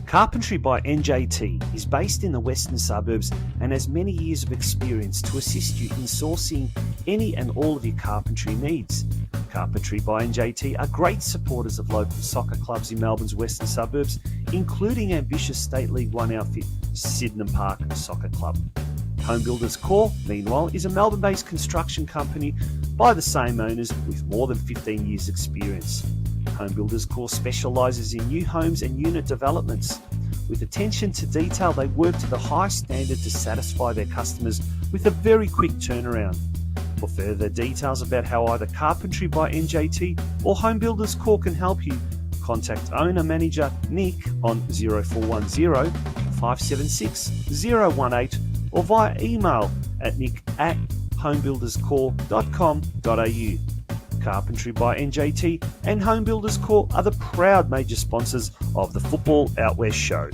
Carpentry by NJT is based in the western suburbs and has many years of experience to assist you in sourcing any and all of your carpentry needs. Carpentry by NJT are great supporters of local soccer clubs in Melbourne's western suburbs, including ambitious State League One outfit Sydenham Park Soccer Club. Home Builders Corp, meanwhile, is a Melbourne-based construction company by the same owners with more than 15 years' experience. Home Builders Corp specialises in new homes and unit developments. With attention to detail, they work to the highest standard to satisfy their customers with a very quick turnaround. For further details about how either Carpentry by NJT or Home Builders Corp can help you, contact owner-manager Nick on 0410 576 018 or via email at nick@homebuilderscorp.com.au. Carpentry by NJT and Home Builders Corp are the proud major sponsors of the Football Out West show.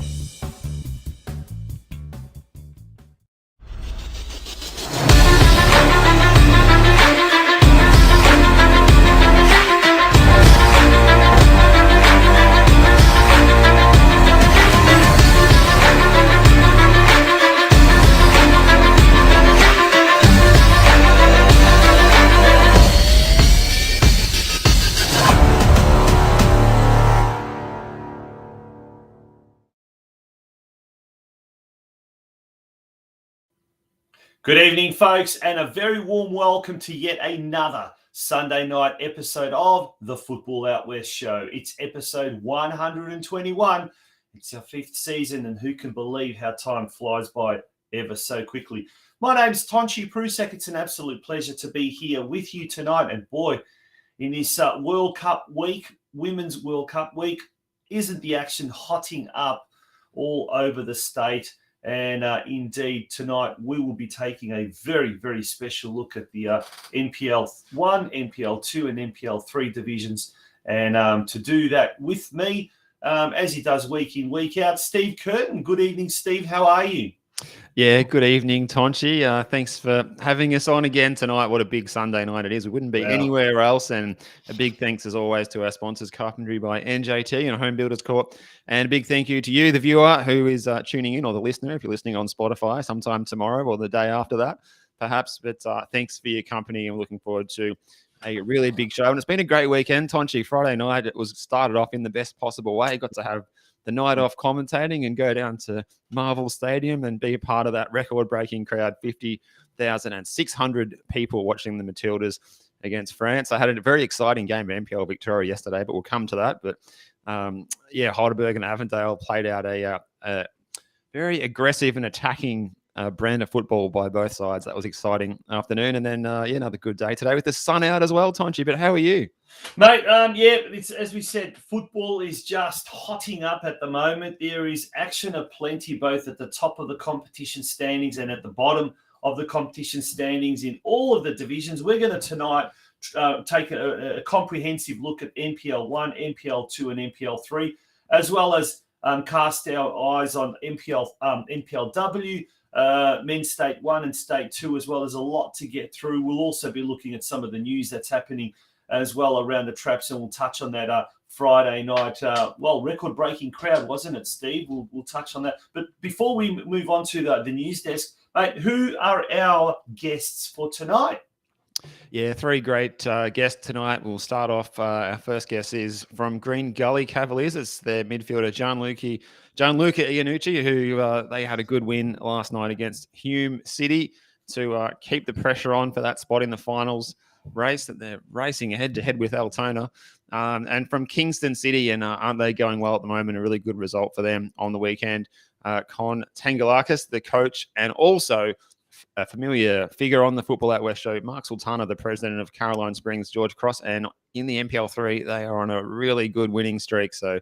Good evening, folks, and a very warm welcome to yet another Sunday night episode of the Football Out West show. It's episode 121. It's our fifth season, and who can believe how time flies by ever so quickly. My name's Tonchi Prusek. It's an absolute pleasure to be here with you tonight. And boy, in this World Cup week, Women's World Cup week, isn't the action hotting up all over the state? And indeed, tonight we will be taking a very, very special look at the NPL1, NPL2 and NPL3 divisions. And to do that with me, as he does week in, week out, Steve Curtin. Good evening, Steve. How are you? Yeah, good evening, Tonchi. Thanks for having us on again tonight. What a big Sunday night it is. We wouldn't be anywhere else. And a big thanks, as always, to our sponsors, Carpentry by NJT and Home Builders Corp. And a big thank you to you, the viewer, who is tuning in, or the listener, if you're listening on Spotify sometime tomorrow or the day after that, perhaps. But thanks for your company. I'm looking forward to a really big show. And it's been a great weekend, Tonchi. Friday night, it was started off in the best possible way. Got to have the night off commentating and go down to Marvel Stadium and be a part of that record-breaking crowd, 50,600 people watching the Matildas against France. I had a very exciting game at NPL Victoria yesterday, but we'll come to that. But Heidelberg and Avondale played out a very aggressive and attacking brand of football by both sides. That was exciting afternoon. And then, another good day today with the sun out as well, Tonchi. But how are you? Mate, it's, as we said, football is just hotting up at the moment. There is action aplenty, both at the top of the competition standings and at the bottom of the competition standings in all of the divisions. We're going to tonight take a comprehensive look at NPL1, NPL2 and NPL3, as well as cast our eyes on NPLW, Men's State 1 and State 2, as well as a lot to get through. We'll also be looking at some of the news that's happening as well around the traps, and we'll touch on that Friday night. Record-breaking crowd, wasn't it, Steve? We'll touch on that. But before we move on to the news desk, mate, who are our guests for tonight? Yeah, three great guests tonight. We'll start off. Our first guest is from Green Gully Cavaliers. It's their midfielder, Gianluca Iannucci, who they had a good win last night against Hume City to keep the pressure on for that spot in the finals race that they're racing head-to-head with Altona. And from Kingston City, and aren't they going well at the moment? A really good result for them on the weekend. CON TANGALAKIS, the coach, and also a familiar figure on the Football Out West show, Mark Sultana, the president of Caroline Springs, George Cross. And in the NPL3, they are on a really good winning streak. So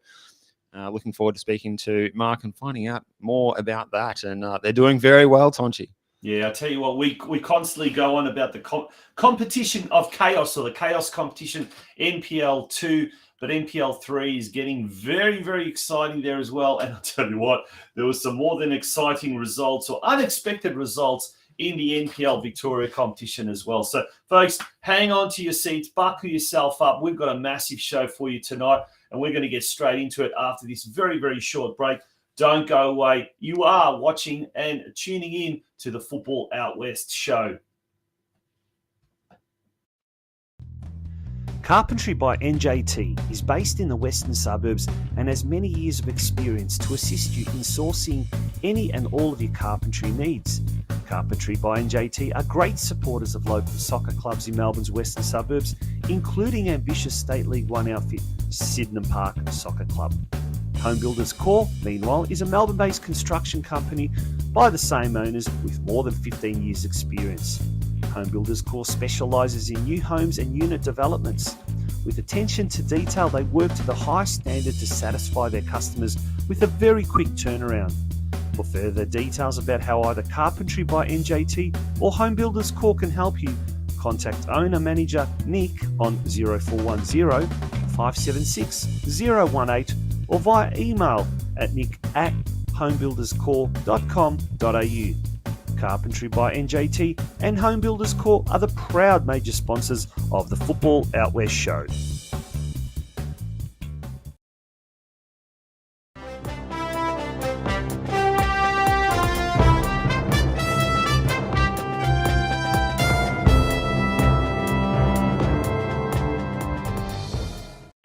looking forward to speaking to Mark and finding out more about that. And they're doing very well, Tonchi. Yeah, I tell you what, we constantly go on about the competition of chaos, or the chaos competition, NPL2. but NPL3 is getting very, very exciting there as well. And I'll tell you what, there was some more than exciting results or unexpected results in the NPL Victoria competition as well. So, folks, hang on to your seats, buckle yourself up. We've got a massive show for you tonight, and we're going to get straight into it after this very, very short break. Don't go away. You are watching and tuning in to the Football Out West show. Carpentry by NJT is based in the western suburbs and has many years of experience to assist you in sourcing any and all of your carpentry needs. Carpentry by NJT are great supporters of local soccer clubs in Melbourne's western suburbs, including ambitious State League One outfit Sydenham Park Soccer Club. Home Builders Corp, meanwhile, is a Melbourne-based construction company by the same owners with more than 15 years' experience. Home Builders Corp specialises in new homes and unit developments. With attention to detail, they work to the highest standard to satisfy their customers with a very quick turnaround. For further details about how either Carpentry by NJT or Home Builders Corp can help you, contact owner-manager Nick on 0410 576 018 or via email at nick@homebuilderscorp.com.au. Carpentry by NJT and Home Builders Corp are the proud major sponsors of the Football Out West show.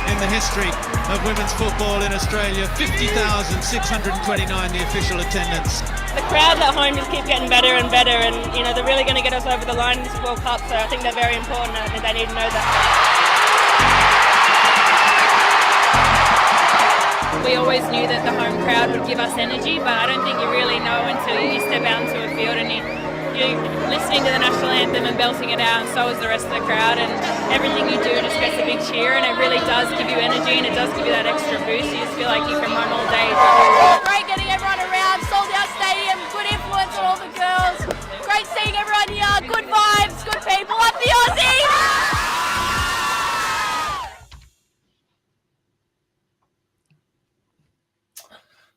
In the history of women's football in Australia, 50,629 the official attendance. The crowds at home just keep getting better and better, and you know they're really going to get us over the line in this World Cup. So I think they're very important, and I think they need to know that. We always knew that the home crowd would give us energy, but I don't think you really know until you step out into a field and you're listening to the national anthem and belting it out, and so is the rest of the crowd, and everything you do just gets a big cheer, and it really does give you energy, and it does give you that extra boost. You just feel like you can run all day. Great getting everyone around, sold out stadium, good influence on all the girls, great seeing everyone here, good vibes, good people, up the Aussies!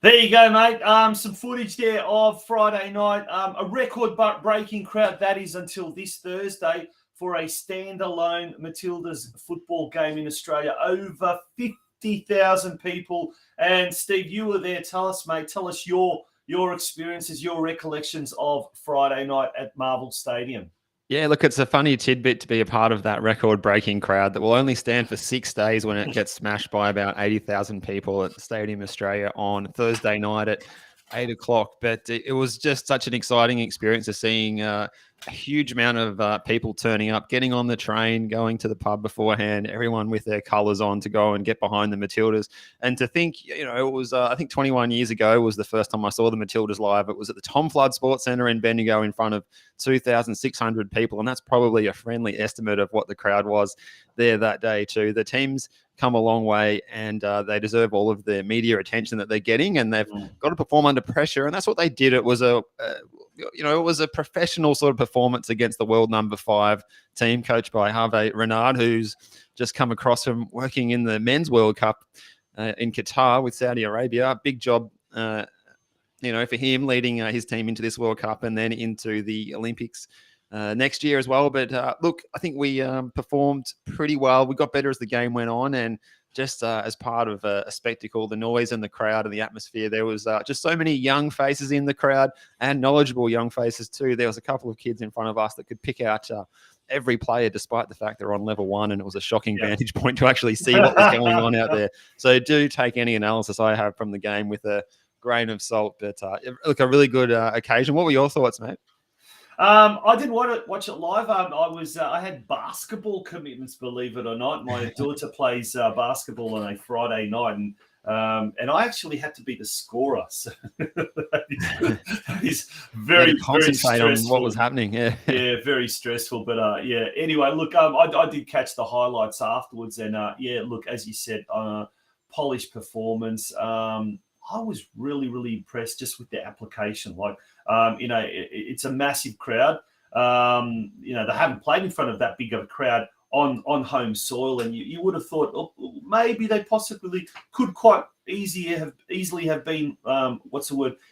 There you go, mate. Some footage there of Friday night. A record-breaking crowd, that is, until this Thursday for a standalone Matildas football game in Australia. Over 50,000 people. And Steve, you were there. Tell us, mate. Tell us your experiences, your recollections of Friday night at Marvel Stadium. Yeah, look, it's a funny tidbit to be a part of that record-breaking crowd that will only stand for 6 days when it gets smashed by about 80,000 people at the Stadium Australia on Thursday night at 8 o'clock. But it was just such an exciting experience of seeing a huge amount of people turning up, getting on the train, going to the pub beforehand, everyone with their colours on to go and get behind the Matildas. And to think, you know, it was, I think 21 years ago was the first time I saw the Matildas live. It was at the Tom Flood Sports Centre in Bendigo in front of 2,600 people. And that's probably a friendly estimate of what the crowd was there that day too. The team's come a long way, and they deserve all of the media attention that they're getting, and they've got to perform under pressure. And that's what they did. It was it was a professional sort of performance against the world number 5 team coached by Hervé Renard, who's just come across from working in the Men's World Cup in Qatar with Saudi Arabia. Big job, for him leading his team into this World Cup and then into the Olympics next year as well. But look, I think we performed pretty well. We got better as the game went on, and just as part of a spectacle, the noise and the crowd and the atmosphere, there was just so many young faces in the crowd and knowledgeable young faces too. There was a couple of kids in front of us that could pick out every player, despite the fact they're on level 1, and it was a shocking vantage point to actually see what was going on out there. So do take any analysis I have from the game with a grain of salt. But look, a really good occasion. What were your thoughts, mate? I didn't want to watch it live. I had basketball commitments, believe it or not. My daughter plays basketball on a Friday night, and I actually had to be the scorer. So that is very, concentrate very on what was happening. Yeah, very stressful. But anyway, look, I did catch the highlights afterwards, and look, as you said, polished performance. I was really, really impressed just with the application. Like, it's a massive crowd. They haven't played in front of that big of a crowd on home soil, and you would have thought, oh, maybe they possibly could quite easily have been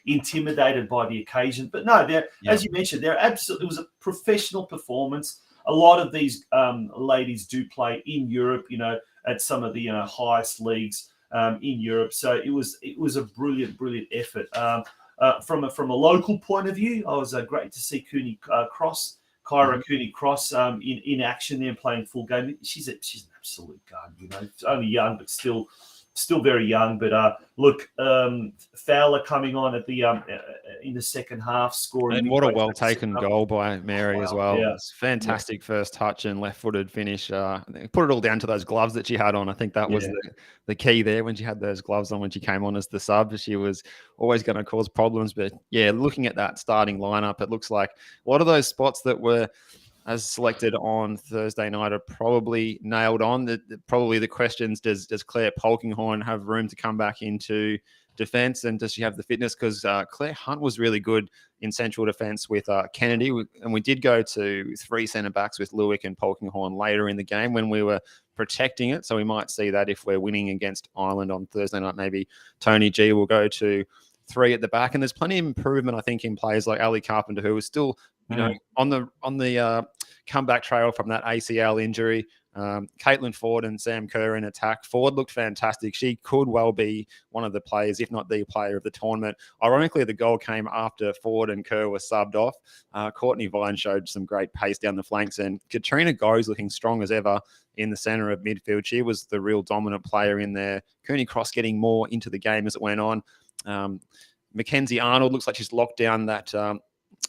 intimidated by the occasion. But no, as you mentioned, it was a professional performance. A lot of these ladies do play in Europe, at some of the highest leagues in Europe. So it was a brilliant effort. From a local point of view, I was great to see Kyra Cooney Cross in action there, playing full game. She's an absolute gun, only young, but still very young. But look, Fowler coming on at the in the second half, scoring. And what a well taken goal by Mary as well. Yeah. It's fantastic first touch and left footed finish. Put it all down to those gloves that she had on. I think that was the key there, when she had those gloves on when she came on as the sub. She was always going to cause problems. But yeah, looking at that starting lineup, it looks like a lot of those spots that were as selected on Thursday night are probably nailed on. Probably the questions, does Claire Polkinghorn have room to come back into defence, and does she have the fitness? Because Claire Hunt was really good in central defence with Kennedy, and we did go to 3 centre backs with Lewick and Polkinghorn later in the game when we were protecting it. So we might see that if we're winning against Ireland on Thursday night. Maybe Tony G will go to 3 at the back, and there's plenty of improvement, I think, in players like Ali Carpenter, who is still on the comeback trail from that ACL injury. Caitlin Ford and Sam Kerr in attack. Ford looked fantastic. She could well be one of the players, if not the player of the tournament. Ironically, the goal came after Ford and Kerr were subbed off. Courtney Vine showed some great pace down the flanks, and Katrina Go's looking strong as ever in the centre of midfield. She was the real dominant player in there. Cooney Cross getting more into the game as it went on. Mackenzie Arnold looks like she's locked down that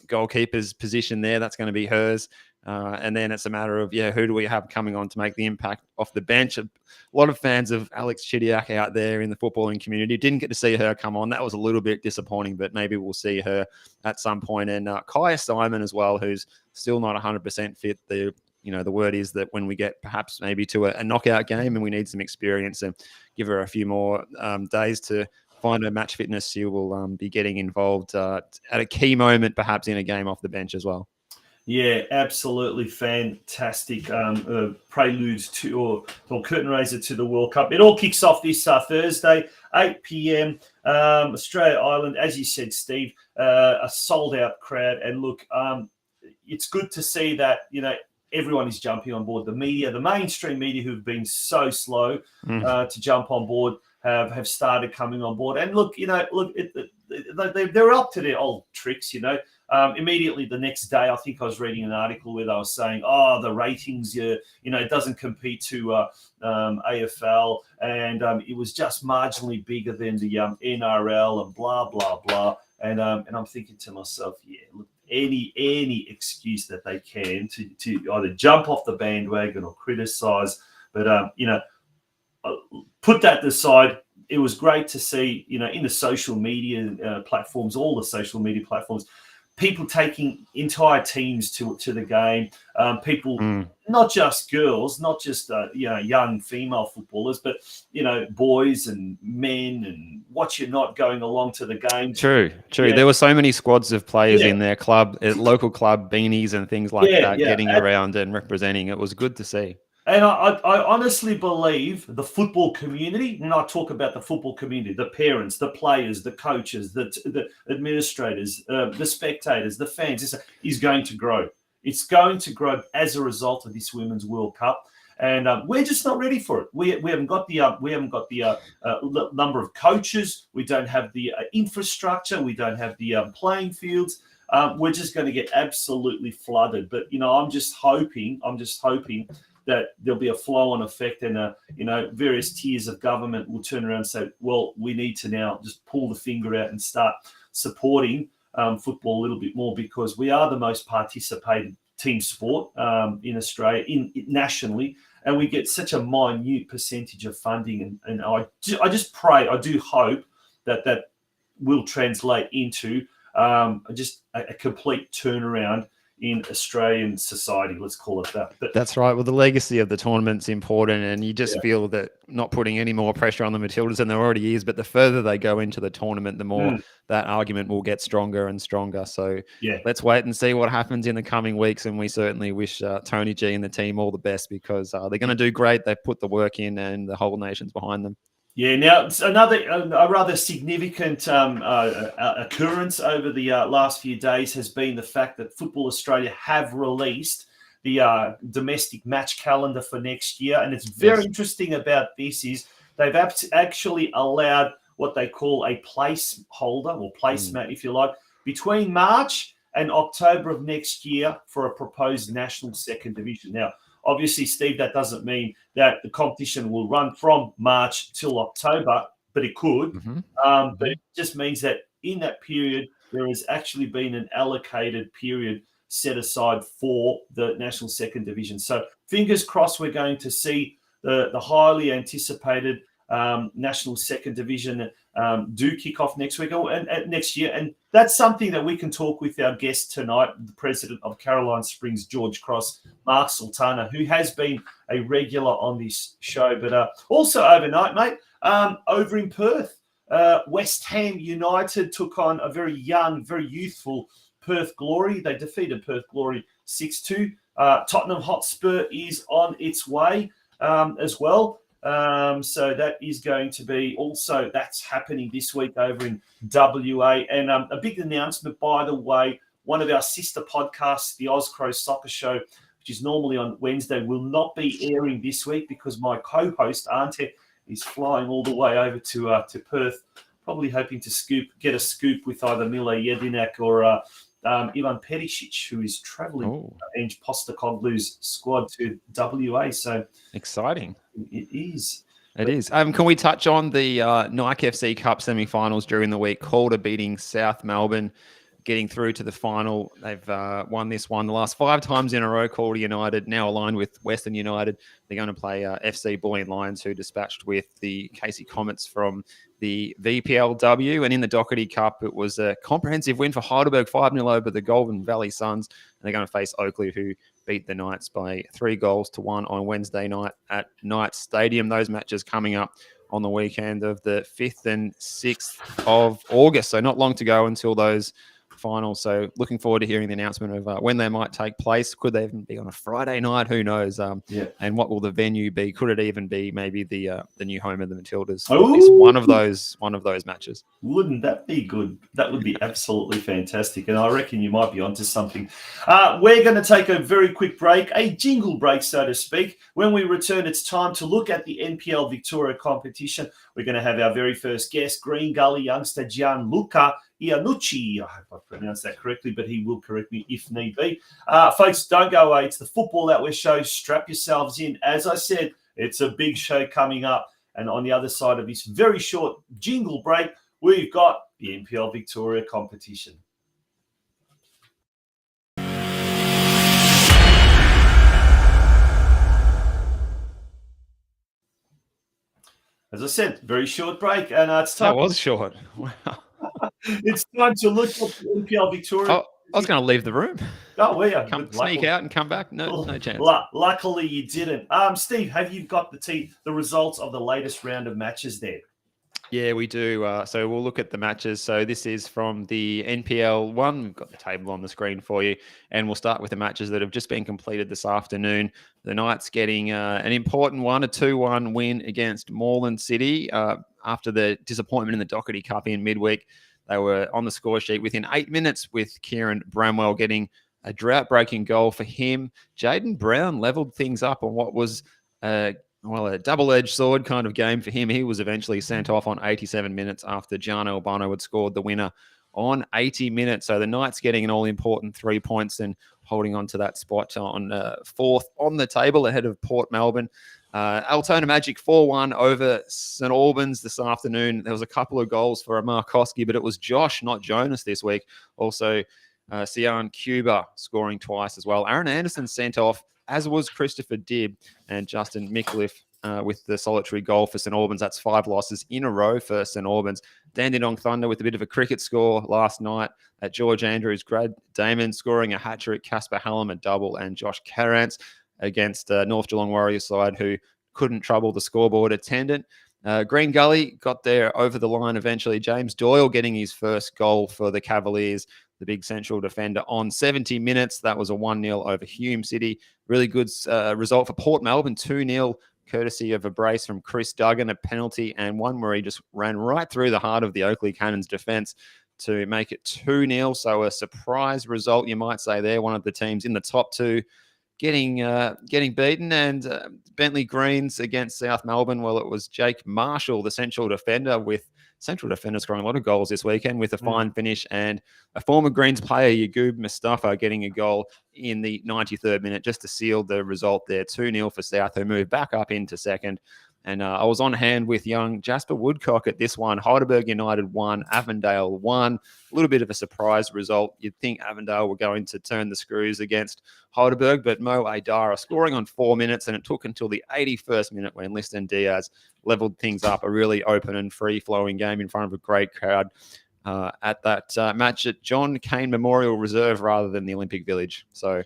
goalkeeper's position there. That's going to be hers. And then it's a matter of, who do we have coming on to make the impact off the bench? A lot of fans of Alex Chidiak out there in the footballing community. Didn't get to see her come on. That was a little bit disappointing, but maybe we'll see her at some point. And Kaya Simon as well, who's still not 100% fit. The word is that when we get perhaps maybe to a knockout game and we need some experience, and give her a few more days to find her match fitness, she will be getting involved at a key moment, perhaps in a game off the bench as well. Yeah, absolutely fantastic prelude to or curtain raiser to the World Cup. It all kicks off this Thursday, 8 p.m. Australia, Ireland, as you said, Steve, a sold-out crowd. And look, it's good to see that, everyone is jumping on board. The media, the mainstream media, who've been so slow to jump on board, have started coming on board. And look, they're up to their old tricks, Immediately the next day, I think I was reading an article where they were saying, the ratings, it doesn't compete to AFL, and it was just marginally bigger than the NRL and blah, blah, blah. And I'm thinking to myself, look, any excuse that they can to either jump off the bandwagon or criticise. But, put that aside. It was great to see, in the social media platforms, all the social media platforms, people taking entire teams to the game. People, not just girls, not just young female footballers, but boys and men and what you're not going along to the game. True. Yeah. There were so many squads of players in their club, local club beanies and things like that, getting around and representing. It was good to see. And I honestly believe the football community, and I talk about the football community, the parents, the players, the coaches, the administrators, the spectators, the fans, is going to grow. It's going to grow as a result of this Women's World Cup, and we're just not ready for it. We haven't got the number of coaches. We don't have the infrastructure. We don't have the playing fields. We're just going to get absolutely flooded. But I'm just hoping that there'll be a flow-on effect, and various tiers of government will turn around and say, well, we need to now just pull the finger out and start supporting football a little bit more, because we are the most participated team sport in Australia, nationally, and we get such a minute percentage of funding. And I just pray, I do hope that will translate into just a complete turnaround in Australian society. Let's call it that. But that's right. Well, the legacy of the tournament's important, and you just feel that not putting any more pressure on the Matildas than there already is. But the further they go into the tournament, the more that argument will get stronger and stronger. So let's wait and see what happens in the coming weeks. And we certainly wish Tony G and the team all the best, because they're going to do great. They've put the work in, and the whole nation's behind them. Yeah, now a rather significant occurrence over the last few days has been the fact that Football Australia have released the domestic match calendar for next year. And it's very interesting about this is they've actually allowed what they call a placeholder or placemat, if you like, between March and October of next year for a proposed national second division. Now, obviously, Steve, that doesn't mean that the competition will run from March till October, but it could. But it just means that in that period, there has actually been an allocated period set aside for the National Second Division. So fingers crossed we're going to see the highly anticipated National Second Division do kick off next week and next year. And that's something that we can talk with our guest tonight, the president of Caroline Springs, George Cross, Mark Sultana, who has been a regular on this show. But also overnight, mate, over in Perth, West Ham United took on a very young, very youthful Perth Glory. They defeated Perth Glory 6-2. Tottenham Hotspur is on its way as well. So that is going to be also, that's happening this week over in WA. And a big announcement, by the way, one of our sister podcasts, the Auscrow Soccer Show, which is normally on Wednesday, will not be airing this week because my co-host, Ante, is flying all the way over to Perth, probably hoping to get a scoop with either Mile Jedinak or Ivan Perisic, who is travelling Ange Postecoglou's squad to WA. So exciting. It is. It is. Can we touch on the Nike FC Cup semi-finals during the week? Calder beating South Melbourne, getting through to the final. They've won this one the last 5 times in a row. Calder United, now aligned with Western United. They're going to play FC Buoyant Lions, who dispatched with the Casey Comets from the VPLW. And in the Doherty Cup, it was a comprehensive win for Heidelberg, 5-0 over the Goulburn Valley Suns. And they're going to face Oakley, who beat the Knights by 3-1 on Wednesday night at Knights Stadium. Those matches coming up on the weekend of the 5th and 6th of August. So not long to go until those finals. So looking forward to hearing the announcement of when they might take place. Could they even be on a Friday night? Who knows? And what will the venue be? Could it even be maybe the new home of the Matildas? It's one of those matches. Wouldn't that be good? That would be absolutely fantastic. And I reckon you might be onto something. We're going to take a very quick break, a jingle break, so to speak. When we return, it's time to look at the NPL Victoria competition. We're going to have our very first guest, Green Gully youngster GIANLUCA IANNUCCI. I hope I pronounced that correctly, but he will correct me if need be. Folks, don't go away. It's the Football Outwear Show. Strap yourselves in. As I said, it's a big show coming up. And on the other side of this very short jingle break, we've got the NPL Victoria competition. As I said, very short break. And it's time. That was short. Wow. It's time to look at the NPL Victoria. Oh, I was going to leave the room. Oh, were you? Sneak out and come back? No chance. Luckily, you didn't. Steve, have you got the results of the latest round of matches there? Yeah, we do. So we'll look at the matches. So this is from the NPL 1. We've got the table on the screen for you. And we'll start with the matches that have just been completed this afternoon. The Knights getting an important one, a 2-1 win against Moreland City. After the disappointment in the Doherty Cup in midweek, they were on the score sheet within 8 minutes with Kieran Bramwell getting a drought-breaking goal for him. Jaden Brown leveled things up on what was a double-edged sword kind of game for him. He was eventually sent off on 87 minutes after John Albano had scored the winner on 80 minutes. So the Knights getting an all-important 3 points and holding on to that spot on 4th on the table ahead of Port Melbourne. Altona Magic 4-1 over St Albans this afternoon. There was a couple of goals for Markowski, but it was Josh, not Jonas this week. Also, Sian Cuba scoring twice as well. Aaron Anderson sent off, as was Christopher Dibb, and Justin Mickliffe with the solitary goal for St Albans. That's 5 losses in a row for St Albans. Dandenong Thunder with a bit of a cricket score last night at George Andrews. Grad Damon scoring a hat-trick, Casper Hallam a double, and Josh Carrance against North Geelong Warriors side, who couldn't trouble the scoreboard attendant. Green Gully got there over the line eventually. James Doyle getting his first goal for the Cavaliers, the big central defender, on 70 minutes. That was a 1-0 over Hume City. Really good result for Port Melbourne, 2-0, courtesy of a brace from Chris Duggan, a penalty, and one where he just ran right through the heart of the Oakley Cannons defence to make it 2-0. So a surprise result, you might say there. One of the teams in the top 2 getting beaten. And Bentley Greens against South Melbourne, well, it was Jake Marshall, the central defender, with central defenders scoring a lot of goals this weekend, with a fine finish, and a former Greens player, Yagub Mustafa, getting a goal in the 93rd minute just to seal the result there. 2-0 for South, who moved back up into second. And I was on hand with young Jasper Woodcock at this one. Heidelberg United 1, Avondale 1. A little bit of a surprise result. You'd think Avondale were going to turn the screws against Heidelberg, but Mo Aidara scoring on 4 minutes, and it took until the 81st minute when Liston Diaz levelled things up. A really open and free-flowing game in front of a great crowd at that match at John Cain Memorial Reserve rather than the Olympic Village. So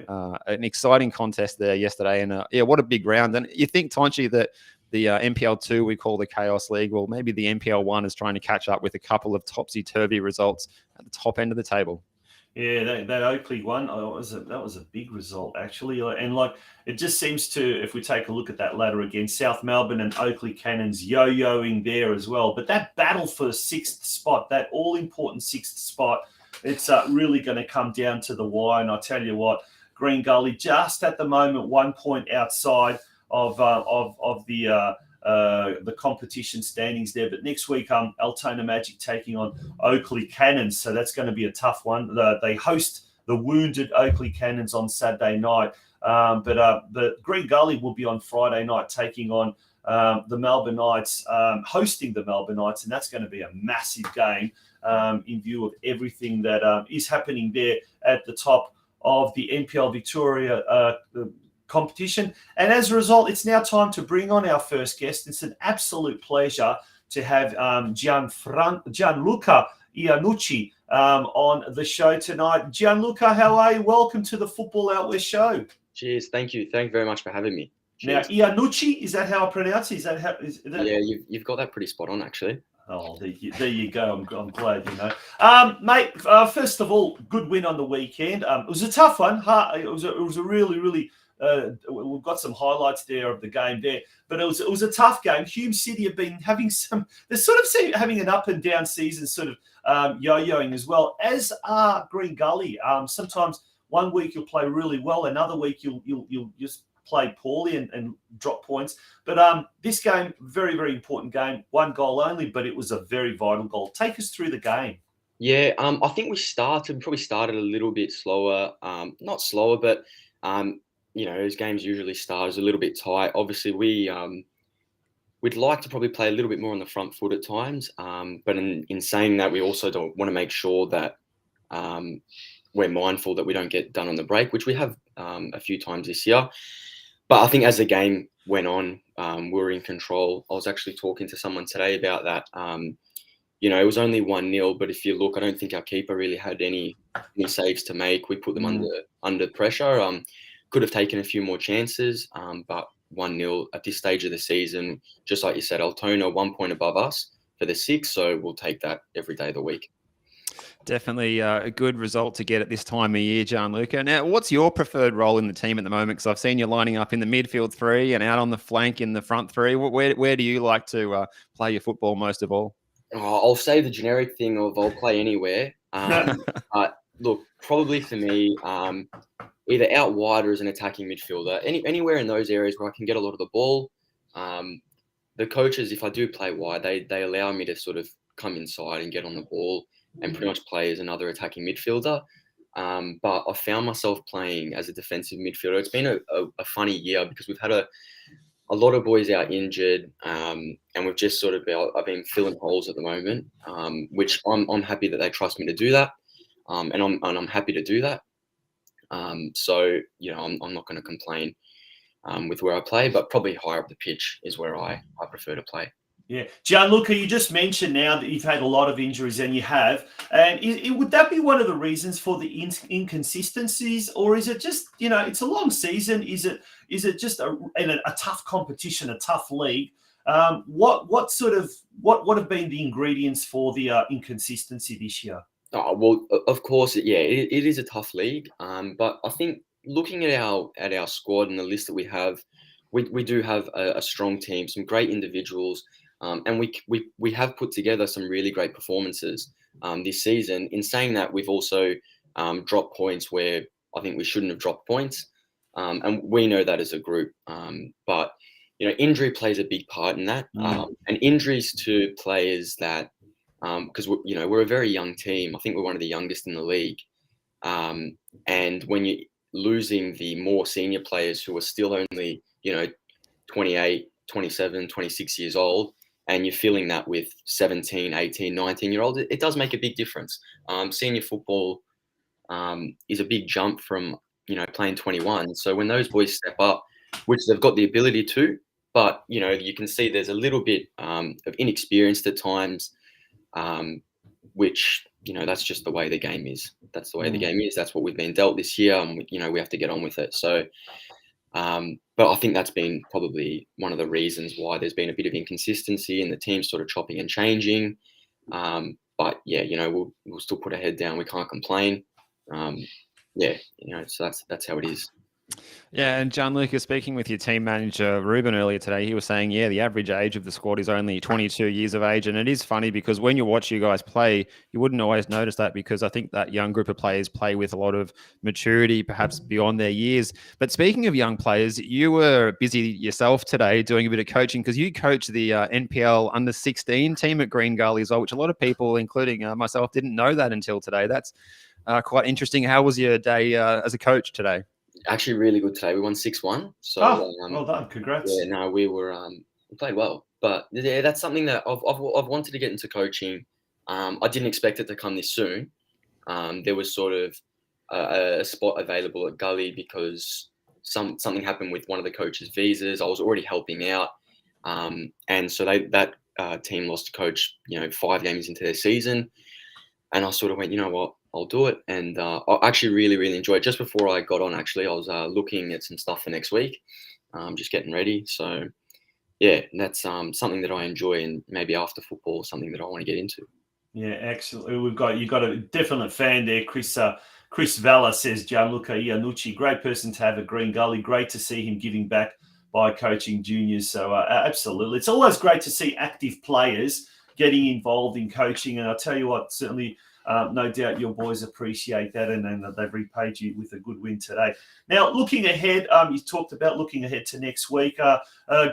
an exciting contest there yesterday. And yeah, what a big round. And you think, Tonchi, that the NPL2 we call the Chaos League, well, maybe the NPL1 is trying to catch up with a couple of topsy-turvy results at the top end of the table. Yeah, that Oakley one, that was a big result, actually. And like, it just seems to, if we take a look at that ladder again, South Melbourne and Oakley Cannons yo-yoing there as well. But that battle for the 6th spot, that all-important 6th spot, it's really going to come down to the wire. And I tell you what, Green Gully just at the moment 1 point outside of the competition standings there. But next week, Altona Magic taking on Oakley Cannons, so that's going to be a tough one. They host the wounded Oakley Cannons on Saturday night, but the Green Gully will be on Friday night taking on the Melbourne Knights, hosting the Melbourne Knights, and that's going to be a massive game in view of everything that is happening there at the top of the NPL Victoria competition. And as a result, it's now time to bring on our first guest. It's an absolute pleasure to have Gianluca Iannucci on the show tonight. Gianluca, how are you? Welcome to the Football Out West show. Cheers. Thank you. Thank you very much for having me. Cheers. Now, Iannucci, is that how I pronounce it? Yeah, you've got that pretty spot on, actually. Oh, there you go. I'm glad, you know. Mate, first of all, good win on the weekend. It was a tough one. It was a really we've got some highlights there of the game there, but it was a tough game. Hume City have been having having an up and down season, sort of yo-yoing as well, as are Green Gully. Sometimes one week you'll play really well, another week you'll just play poorly and drop points. But this game, very, very important game. 1 goal only, but it was a very vital goal. Take us through the game. Yeah, I think we probably started a little bit slower. Not slower, but you know, as games usually start, is a little bit tight. Obviously, we'd like to probably play a little bit more on the front foot at times. But in saying that, we also don't want to make sure that we're mindful that we don't get done on the break, which we have a few times this year. But I think as the game went on, we were in control. I was actually talking to someone today about that. You know, it was only 1-0, but if you look, I don't think our keeper really had any saves to make. We put them under pressure. Could have taken a few more chances, but 1-0 at this stage of the season, just like you said, Altona 1 point above us for the 6th, so we'll take that every day of the week. Definitely a good result to get at this time of year, Gianluca. Now, what's your preferred role in the team at the moment? Because I've seen you lining up in the midfield 3 and out on the flank in the front 3. Where do you like to play your football most of all? Oh, I'll say the generic thing of I'll play anywhere. But look, probably for me, either out wide or as an attacking midfielder, anywhere in those areas where I can get a lot of the ball. The coaches, if I do play wide, they allow me to sort of come inside and get on the ball and pretty much play as another attacking midfielder. But I found myself playing as a defensive midfielder. It's been a funny year because we've had a lot of boys out injured, and we've just sort of I've been filling holes at the moment, which I'm happy that they trust me to do that, and I'm happy to do that. So you know, I'm not going to complain. with where I play, but probably higher up the pitch is where I prefer to play. Yeah. Gianluca, you just mentioned now that you've had a lot of injuries, and you have. And would that be one of the reasons for the inconsistencies, or is it just, it's a long season? Is it just a tough competition, a tough league? What have been the ingredients for the inconsistency this year? Oh, well, of course, yeah, it is a tough league. But I think looking at our squad and the list that we have, we do have a strong team, some great individuals, and we have put together some really great performances this season. In saying that, we've also dropped points where I think we shouldn't have dropped points, and we know that as a group. But injury plays a big part in that, and injuries to players that. Because we're a very young team. I think we're one of the youngest in the league. And when you're losing the more senior players who are still only, 28, 27, 26 years old, and you're feeling that with 17, 18, 19-year-olds, it does make a big difference. Senior football is a big jump from, playing 21. So when those boys step up, which they've got the ability to, but, you can see there's a little bit of inexperience at times, which that's just the way the game is. That's the way the game is. That's what we've been dealt this year, and we have to get on with it. So, but I think that's been probably one of the reasons why there's been a bit of inconsistency and the team's sort of chopping and changing. But yeah, we'll still put our head down. We can't complain. So that's how it is. Yeah, and Gianluca, speaking with your team manager, Ruben, earlier today, he was saying, the average age of the squad is only 22 years of age. And it is funny because when you watch you guys play, you wouldn't always notice that, because I think that young group of players play with a lot of maturity, perhaps beyond their years. But speaking of young players, you were busy yourself today doing a bit of coaching, because you coach the NPL under 16 team at Green Gully as well, which a lot of people, including myself, didn't know that until today. That's quite interesting. How was your day as a coach today? Actually really good today. We won 6-1. So well done. Congrats. Yeah, no, we played well. But yeah, that's something that I've wanted to get into coaching. I didn't expect it to come this soon. There was sort of a spot available at Gully because something happened with one of the coaches' visas. I was already helping out. And so that team lost a coach, 5 games into their season. And I sort of went, you know what? I'll do it. And I actually really, really enjoyed it. Just before I got on, actually, I was looking at some stuff for next week, just getting ready. So, yeah, that's something that I enjoy, and maybe after football, something that I want to get into. Yeah, excellent. You got a definite fan there. Chris Valla says, Gianluca Iannucci, great person to have at Green Gully. Great to see him giving back by coaching juniors. So, absolutely. It's always great to see active players getting involved in coaching. And I'll tell you what, certainly... no doubt your boys appreciate that, and they've repaid you with a good win today. Now, looking ahead, you talked about looking ahead to next week.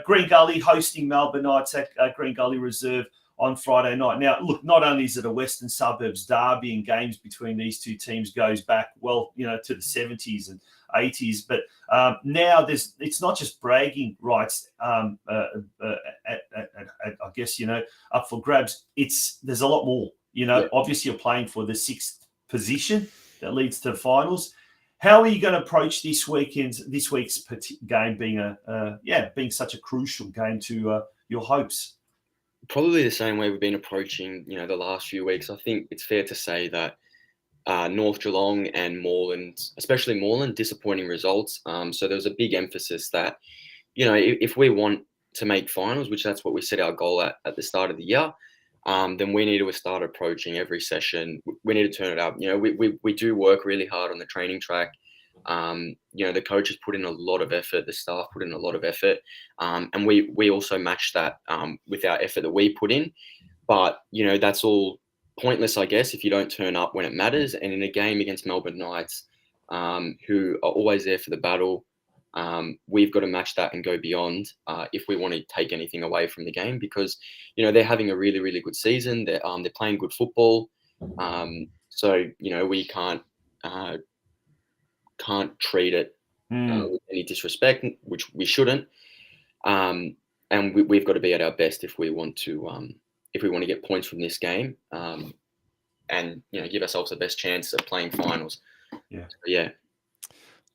Green Gully hosting Melbourne Knights at Green Gully Reserve on Friday night. Now, look, not only is it a Western Suburbs derby, and games between these two teams goes back, to the 70s and 80s, but now it's not just bragging rights, I guess, up for grabs. There's a lot more. Obviously you're playing for the 6th position that leads to the finals. How are you going to approach this week's game being such a crucial game to your hopes? Probably the same way we've been approaching, the last few weeks. I think it's fair to say that North Geelong and Moreland, especially Moreland, disappointing results. So there was a big emphasis that, if we want to make finals, which that's what we set our goal at the start of the year, then we need to start approaching every session. We need to turn it up. We do work really hard on the training track. The coaches put in a lot of effort. The staff put in a lot of effort. And we also match that with our effort that we put in. But, that's all pointless, I guess, if you don't turn up when it matters. And in a game against Melbourne Knights, who are always there for the battle, we've got to match that and go beyond if we want to take anything away from the game, because they're having a really, really good season. They're playing good football, so we can't treat it with any disrespect, which we shouldn't. And we've got to be at our best if we want to get points from this game, and give ourselves the best chance of playing finals. Yeah. So, yeah.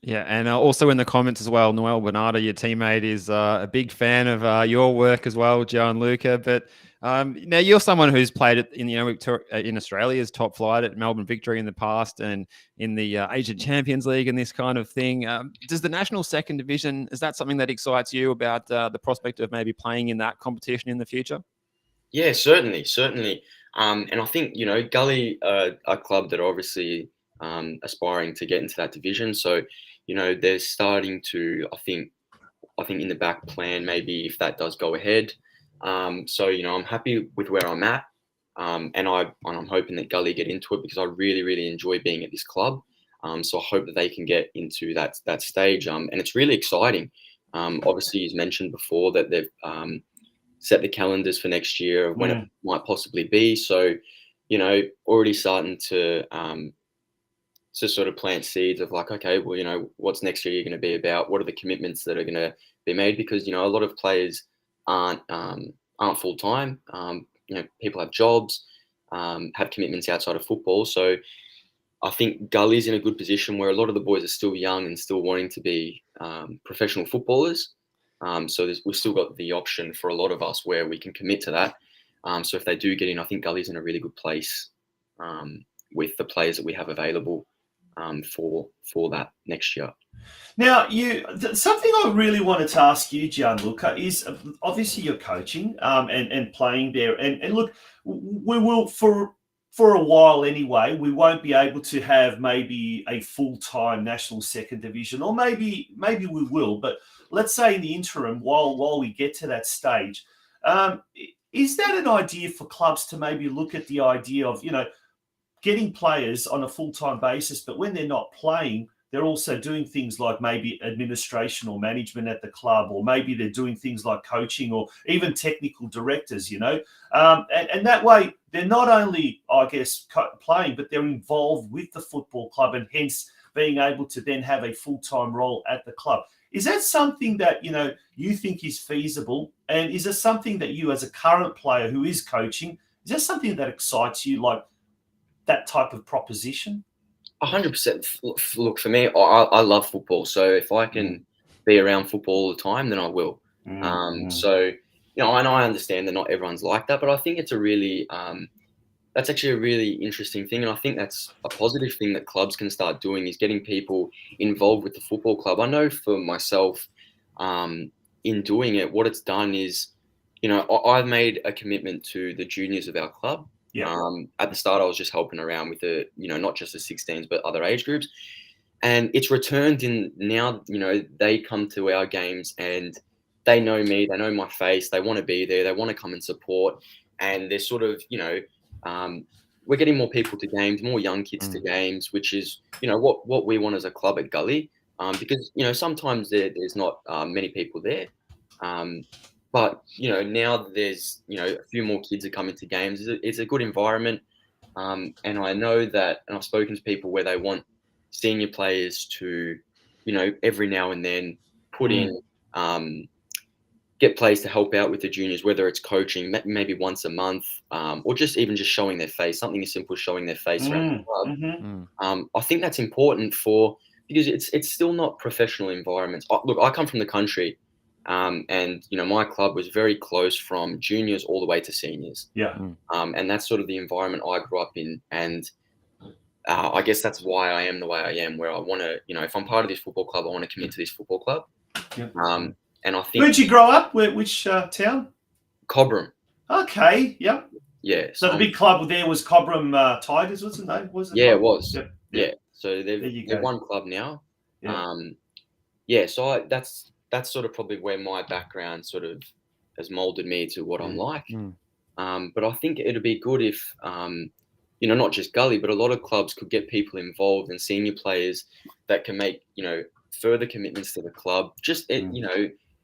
Yeah, and also in the comments as well, Noel Bernardo, your teammate, is a big fan of your work as well, Gianluca. But now you're someone who's played in in Australia's top flight at Melbourne Victory in the past, and in the Asian Champions League and this kind of thing. Does the national second division, is that something that excites you about the prospect of maybe playing in that competition in the future? Yeah, certainly. And I think, Gully are a club that are obviously aspiring to get into that division. So, they're starting to, I think in the back plan, maybe if that does go ahead. So, I'm happy with where I'm at. And I'm hoping that Gully get into it, because I really, really enjoy being at this club. So I hope that they can get into that stage. And it's really exciting. Obviously, you've mentioned before that they've set the calendars for next year of when it might possibly be. So, already starting to sort of plant seeds of like, okay, well, what's next year going to be about? What are the commitments that are going to be made? Because, a lot of players aren't full time. People have jobs, have commitments outside of football. So I think Gully's in a good position where a lot of the boys are still young and still wanting to be professional footballers. So we've still got the option for a lot of us where we can commit to that. So if they do get in, I think Gully's in a really good place with the players that we have available for that next year. Now, something I really wanted to ask you, Gianluca, is obviously you're coaching and playing there. And look, we will, for a while anyway, we won't be able to have maybe a full-time national second division, or maybe we will. But let's say in the interim, while we get to that stage, is that an idea for clubs to maybe look at the idea of, getting players on a full-time basis, but when they're not playing, they're also doing things like maybe administration or management at the club, or maybe they're doing things like coaching or even technical directors, and that way they're not only, I guess, playing, but they're involved with the football club, and hence being able to then have a full-time role at the club. Is that something that, you think is feasible? And is it something that you, as a current player who is coaching, is that something that excites you, like that type of proposition? 100%. Look, for me, I love football. So if I can be around football all the time, then I will. So, and I understand that not everyone's like that, but I think it's a really, that's actually a really interesting thing. And I think that's a positive thing that clubs can start doing, is getting people involved with the football club. I know for myself, in doing it, what it's done is, I've made a commitment to the juniors of our club. Yeah. At the start, I was just helping around with not just the 16s, but other age groups. And it's returned in now, they come to our games and they know me, they know my face, they want to be there, they want to come and support. And they're sort of, we're getting more people to games, more young kids to games, which is, what we want as a club at Gully. Because, sometimes there's not many people there. But, now there's, a few more kids are coming to games. It's a good environment. And I know that, and I've spoken to people where they want senior players to, every now and then put in, get players to help out with the juniors, whether it's coaching, maybe once a month, or just showing their face, something as simple as showing their face around the club. I think that's important because it's still not professional environments. Look, I come from the country. And my club was very close from juniors all the way to seniors. Yeah. And that's sort of the environment I grew up in. And I guess that's why I am the way I am, where I want to, if I'm part of this football club, I want to commit to this football club. Yeah. And I think. Where'd you grow up? Which town? Cobram. Okay. Yep. Yeah. So the big club there was Cobram Tigers, wasn't it? Yeah, it was. Yep. Yeah. So they're one club now. Yeah. So that's sort of probably where my background sort of has molded me to what I'm like. But I think it'd be good if, not just Gully, but a lot of clubs could get people involved and senior players that can make, further commitments to the club.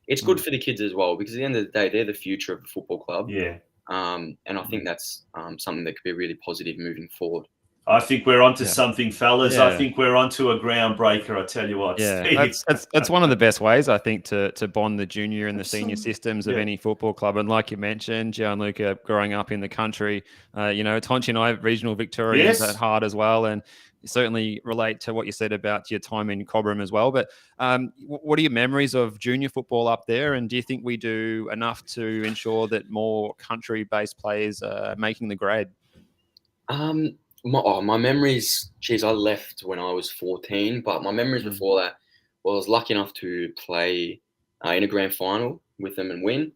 It's good for the kids as well, because at the end of the day, they're the future of the football club. Yeah. And I think that's something that could be really positive moving forward. I think we're onto something, fellas. Yeah. I think we're onto a groundbreaker, I tell you what. Yeah, that's one of the best ways, I think, to bond the junior and the senior systems of any football club. And like you mentioned, Gianluca, growing up in the country, Tonchi and I, regional Victoria is at heart as well. And certainly relate to what you said about your time in Cobram as well. But what are your memories of junior football up there? And do you think we do enough to ensure that more country-based players are making the grade? My memories, geez, I left when I was 14, but my memories before that, well, I was lucky enough to play in a grand final with them and win.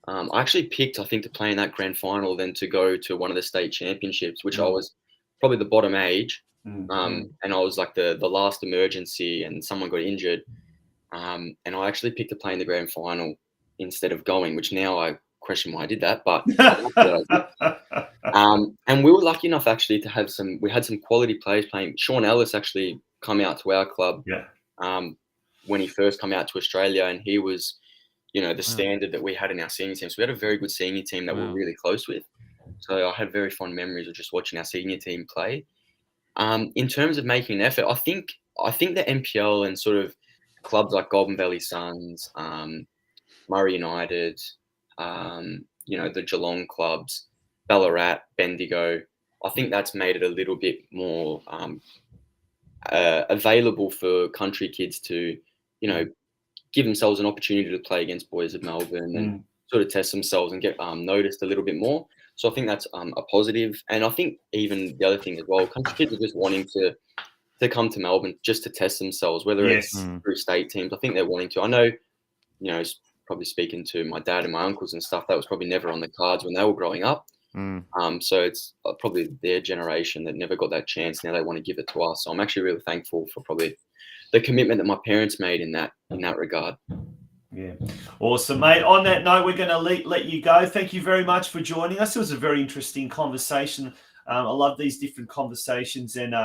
I actually picked, I think, to play in that grand final, then to go to one of the state championships, which I was probably the bottom age. And I was like the last emergency, and someone got injured. And I actually picked to play in the grand final instead of going, which now I question why I did that. But and we were lucky enough actually to have we had some quality players playing. Sean Ellis actually come out to our club when he first come out to Australia, and he was, the standard that we had in our senior team. So we had a very good senior team that we were really close with. So I had very fond memories of just watching our senior team play. In terms of making an effort, I think the NPL and sort of clubs like Goulburn Valley Suns, Murray United, the Geelong clubs, Ballarat, Bendigo, I think that's made it a little bit more available for country kids to, give themselves an opportunity to play against boys of Melbourne and sort of test themselves and get noticed a little bit more. So I think that's a positive. And I think even the other thing as well, country kids are just wanting to come to Melbourne just to test themselves, whether it's through state teams. I think they're wanting to. I know, probably speaking to my dad and my uncles and stuff, that was probably never on the cards when they were growing up. So it's probably their generation that never got that chance. Now they want to give it to us. So I'm actually really thankful for probably the commitment that my parents made in that regard. Yeah. Awesome, mate. On that note, we're going to let you go. Thank you very much for joining us. It was a very interesting conversation. I love these different conversations, and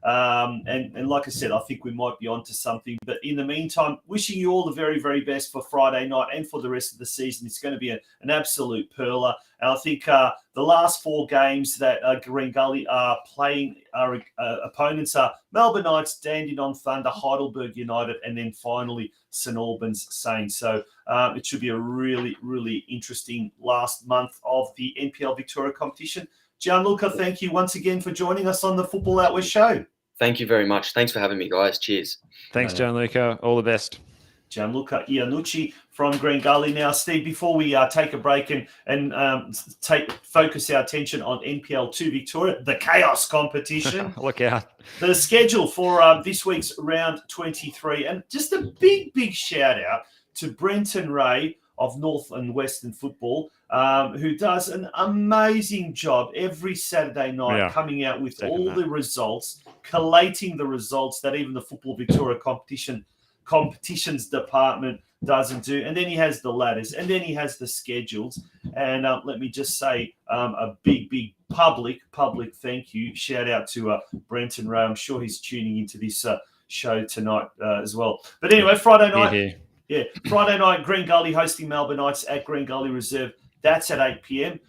and like I said, I think we might be onto something. But in the meantime, wishing you all the very, very best for Friday night and for the rest of the season. It's going to be an absolute perler. And I think the last 4 games that Green Gully are playing, our opponents are Melbourne Knights, Dandenong Thunder, Heidelberg United, and then finally St Albans Saints. So it should be a really, really interesting last month of the NPL Victoria competition. Gianluca, thank you once again for joining us on the Football Out West show. Thank you very much. Thanks for having me, guys. Cheers. Thanks, Gianluca. All the best. Gianluca Iannucci from Green Gully. Now, Steve, before we take a break and focus our attention on NPL2 Victoria, the Chaos competition. Look out. The schedule for this week's round 23. And just a big, big shout out to Brenton Ray of North and Western Football, who does an amazing job every Saturday night coming out with the results, collating the results that even the Football Victoria competitions department doesn't do. And then he has the ladders, and then he has the schedules. And let me just say a big, big public thank you. Shout out to Brenton Ray. I'm sure he's tuning into this show tonight as well. But anyway, Friday night. Friday night, Green Gully hosting Melbourne Knights at Green Gully Reserve. That's at 8 p.m.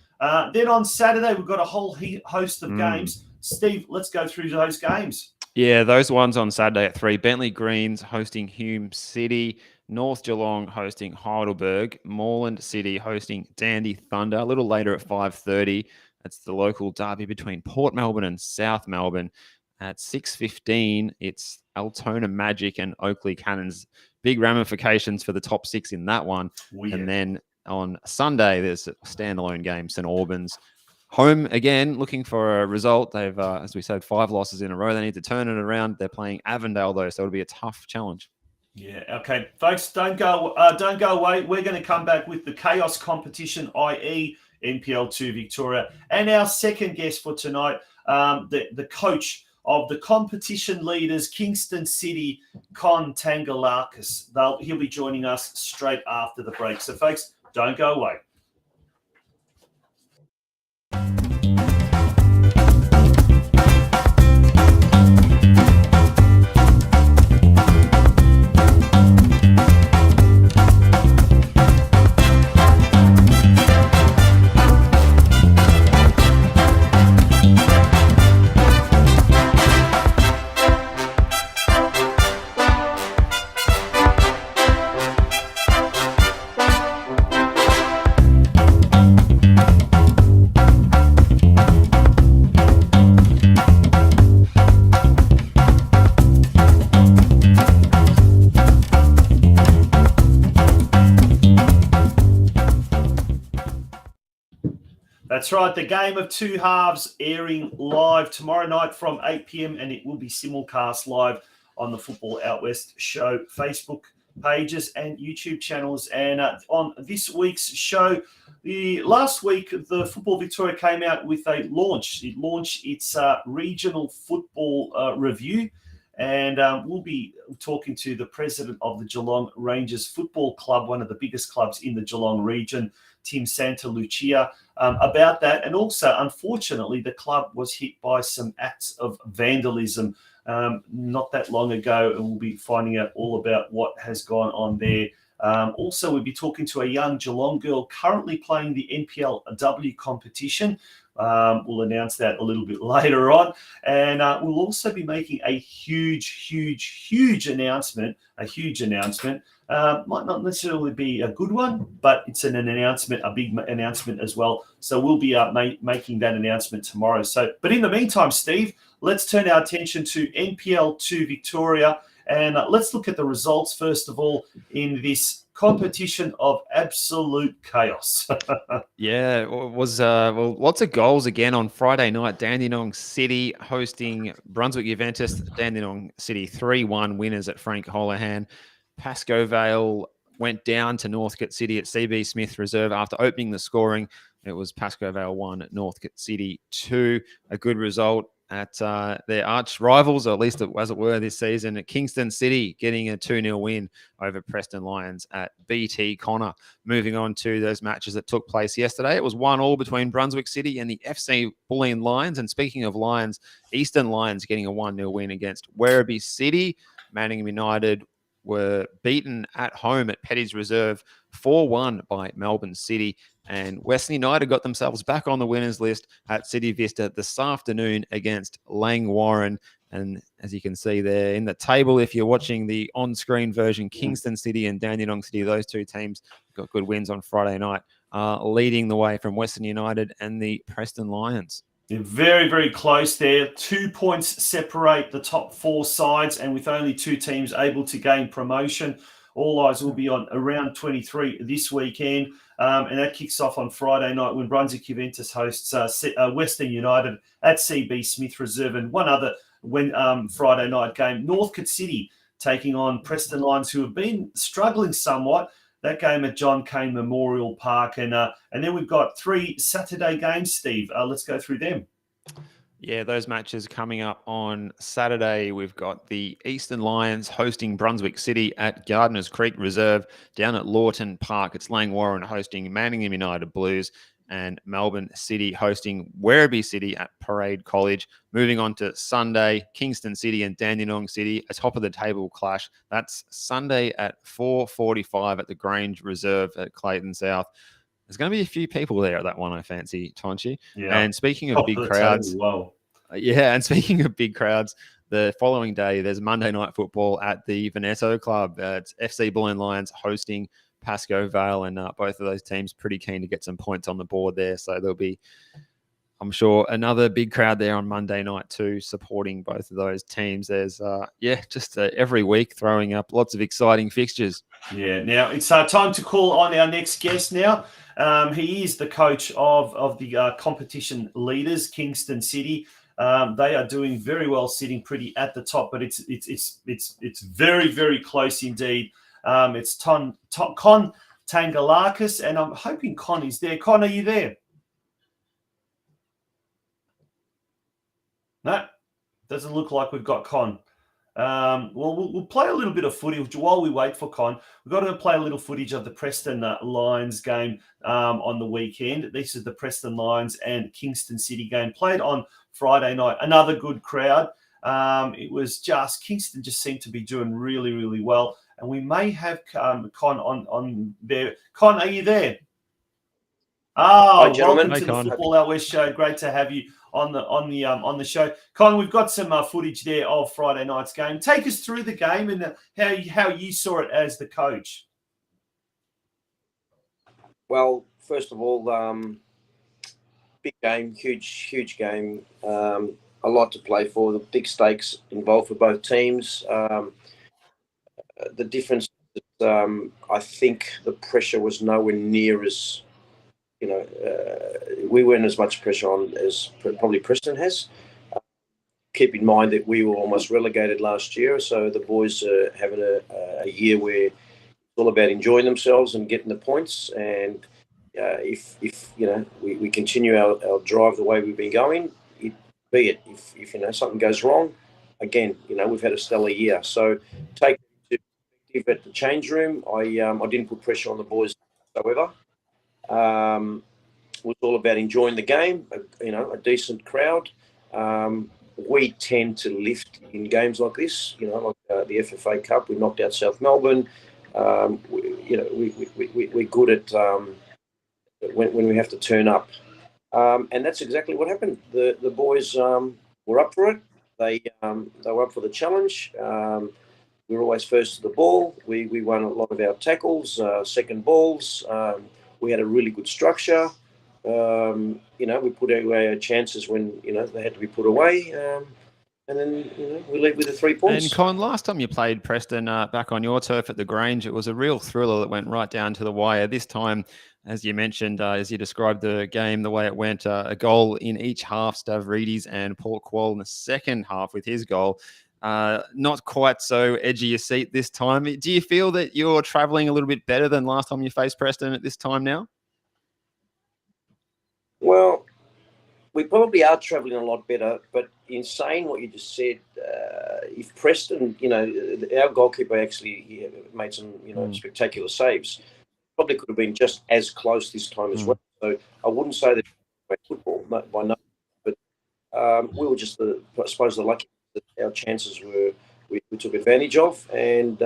Then on Saturday, we've got a whole host of games. Steve, let's go through those games. Yeah, those ones on Saturday at 3. Bentley Greens hosting Hume City. North Geelong hosting Heidelberg. Moreland City hosting Dandy Thunder. A little later at 5:30. That's the local derby between Port Melbourne and South Melbourne. At 6:15, it's Altona Magic and Oakley Cannons. Big ramifications for the top 6 in that one. And then on Sunday, there's a standalone game, St Albans. Home again, looking for a result. They've, as we said, 5 losses in a row. They need to turn it around. They're playing Avondale, though, so it'll be a tough challenge. Yeah, okay. Folks, don't go away. We're going to come back with the Chaos competition, i.e. NPL2 Victoria. And our second guest for tonight, the coach of the competition leaders, Kingston City, CON TANGALAKIS. He'll be joining us straight after the break. So, folks, don't go away. That's right. The game of two halves airing live tomorrow night from 8 p.m. and it will be simulcast live on the Football Out West Show Facebook pages and YouTube channels. And on this week's show, last week, the Football Victoria came out with a launch. It launched its regional football review. And we'll be talking to the president of the Geelong Rangers Football Club, one of the biggest clubs in the Geelong region, Tim Santalucia, about that. And also, unfortunately, the club was hit by some acts of vandalism not that long ago, and we'll be finding out all about what has gone on there. Also, we'll be talking to a young Geelong girl currently playing the NPL2 competition. We'll announce that a little bit later on. And we'll also be making a huge announcement, might not necessarily be a good one, but it's an announcement, a big announcement as well. So we'll be making that announcement tomorrow. But in the meantime, Steve, let's turn our attention to NPL2 Victoria. And let's look at the results, first of all, in this competition of absolute chaos. Yeah, it was lots of goals again on Friday night. Dandenong City hosting Brunswick Juventus. Dandenong City 3-1 winners at Frank Holohan. Pascoe Vale went down to Northcote City at CB Smith Reserve after opening the scoring. It was Pascoe Vale 1, Northcote City 2. A good result at their arch rivals, or at least as it were this season, at Kingston City getting a 2-0 win over Preston Lions at BT Connor. Moving on to those matches that took place yesterday, it was 1-1 between Brunswick City and the FC Bulleen Lions. And speaking of Lions, Eastern Lions getting a 1-0 win against Werribee City. Manningham United were beaten at home at Petty's Reserve 4-1 by Melbourne City. And Western United got themselves back on the winners list at City Vista this afternoon against Lang Warren. And as you can see there in the table, if you're watching the on-screen version, Kingston City and Dandenong City, those two teams got good wins on Friday night, leading the way from Western United and the Preston Lions. They're very close there. 2 points separate the top four sides, and with only two teams able to gain promotion, all eyes will be on around 23 this weekend. And that kicks off on Friday night when Brunswick Juventus hosts Western United at CB Smith Reserve. And one other Friday night game, Northcote City taking on Preston Lions, who have been struggling somewhat. That game at John Cain Memorial Park. And then we've got 3 Saturday games, Steve. Let's go through them. Yeah, those matches coming up on Saturday. We've got the Eastern Lions hosting Brunswick City at Gardeners Creek Reserve down at Lawton Park. It's Lang Warren hosting Manningham United Blues, and Melbourne City hosting Werribee City at Parade College. Moving on to Sunday, Kingston City and Dandenong City, a top-of-the-table clash. That's Sunday at 4:45 at the Grange Reserve at Clayton South. There's going to be a few people there at that one, I fancy, Tonchi. Yeah. And speaking of big crowds, and speaking of big crowds, the following day, there's Monday Night Football at the Veneto Club. It's FC Bulleen Lions hosting Pascoe Vale, and both of those teams pretty keen to get some points on the board there. So there'll be, I'm sure, another big crowd there on Monday night too, supporting both of those teams. There's, just every week throwing up lots of exciting fixtures. Yeah, now it's time to call on our next guest now. He is the coach of the competition leaders, Kingston City. They are doing very well, sitting pretty at the top, but it's very close indeed. It's Con Tangalakis, and I'm hoping Con is there. Con, are you there? No, doesn't look like we've got Con. We'll play a little bit of footage while we wait for Con. We've got to play a little footage of the Preston Lions game on the weekend. This is the Preston Lions and Kingston City game played on Friday night. Another good crowd. It was just Kingston just seemed to be doing really well. And we may have Con on there. Con, are you there? Hi, gentlemen. Welcome to the Football Out West show. Great to have you on the show. Con, we've got some footage there of Friday night's game. Take us through the game and how you saw it as the coach. Well, first of all, big game, huge game. A lot to play for. The big stakes involved for both teams. The difference, I think, the pressure was nowhere near as we weren't as much pressure on as probably Preston has. Keep in mind that we were almost relegated last year, so the boys are having a year where it's all about enjoying themselves and getting the points. And if we continue our drive the way we've been going, if something goes wrong, again, we've had a stellar year. So take it to perspective at the change room. I didn't put pressure on the boys whatsoever. It was all about enjoying the game. A decent crowd. We tend to lift in games like this, like the FFA Cup. We knocked out South Melbourne. We're good at when we have to turn up, and that's exactly what happened. The boys were up for it. They were up for the challenge. We were always first to the ball. We won a lot of our tackles, second balls. We had a really good structure. We put away our chances when they had to be put away, and then we leave with the 3 points. And Con, last time you played Preston back on your turf at the Grange, it was a real thriller that went right down to the wire. This time, as you mentioned, as you described the game, the way it went, a goal in each half, Stavridis and Paul Quall in the second half with his goal. Not quite so edgy your seat this time. Do you feel that you're travelling a little bit better than last time you faced Preston at this time now? Well, we probably are travelling a lot better, but in saying what you just said, if Preston, our goalkeeper actually made some, spectacular saves, probably could have been just as close this time as well. So I wouldn't say that football by no, but we were just the lucky that our chances were we took advantage of, and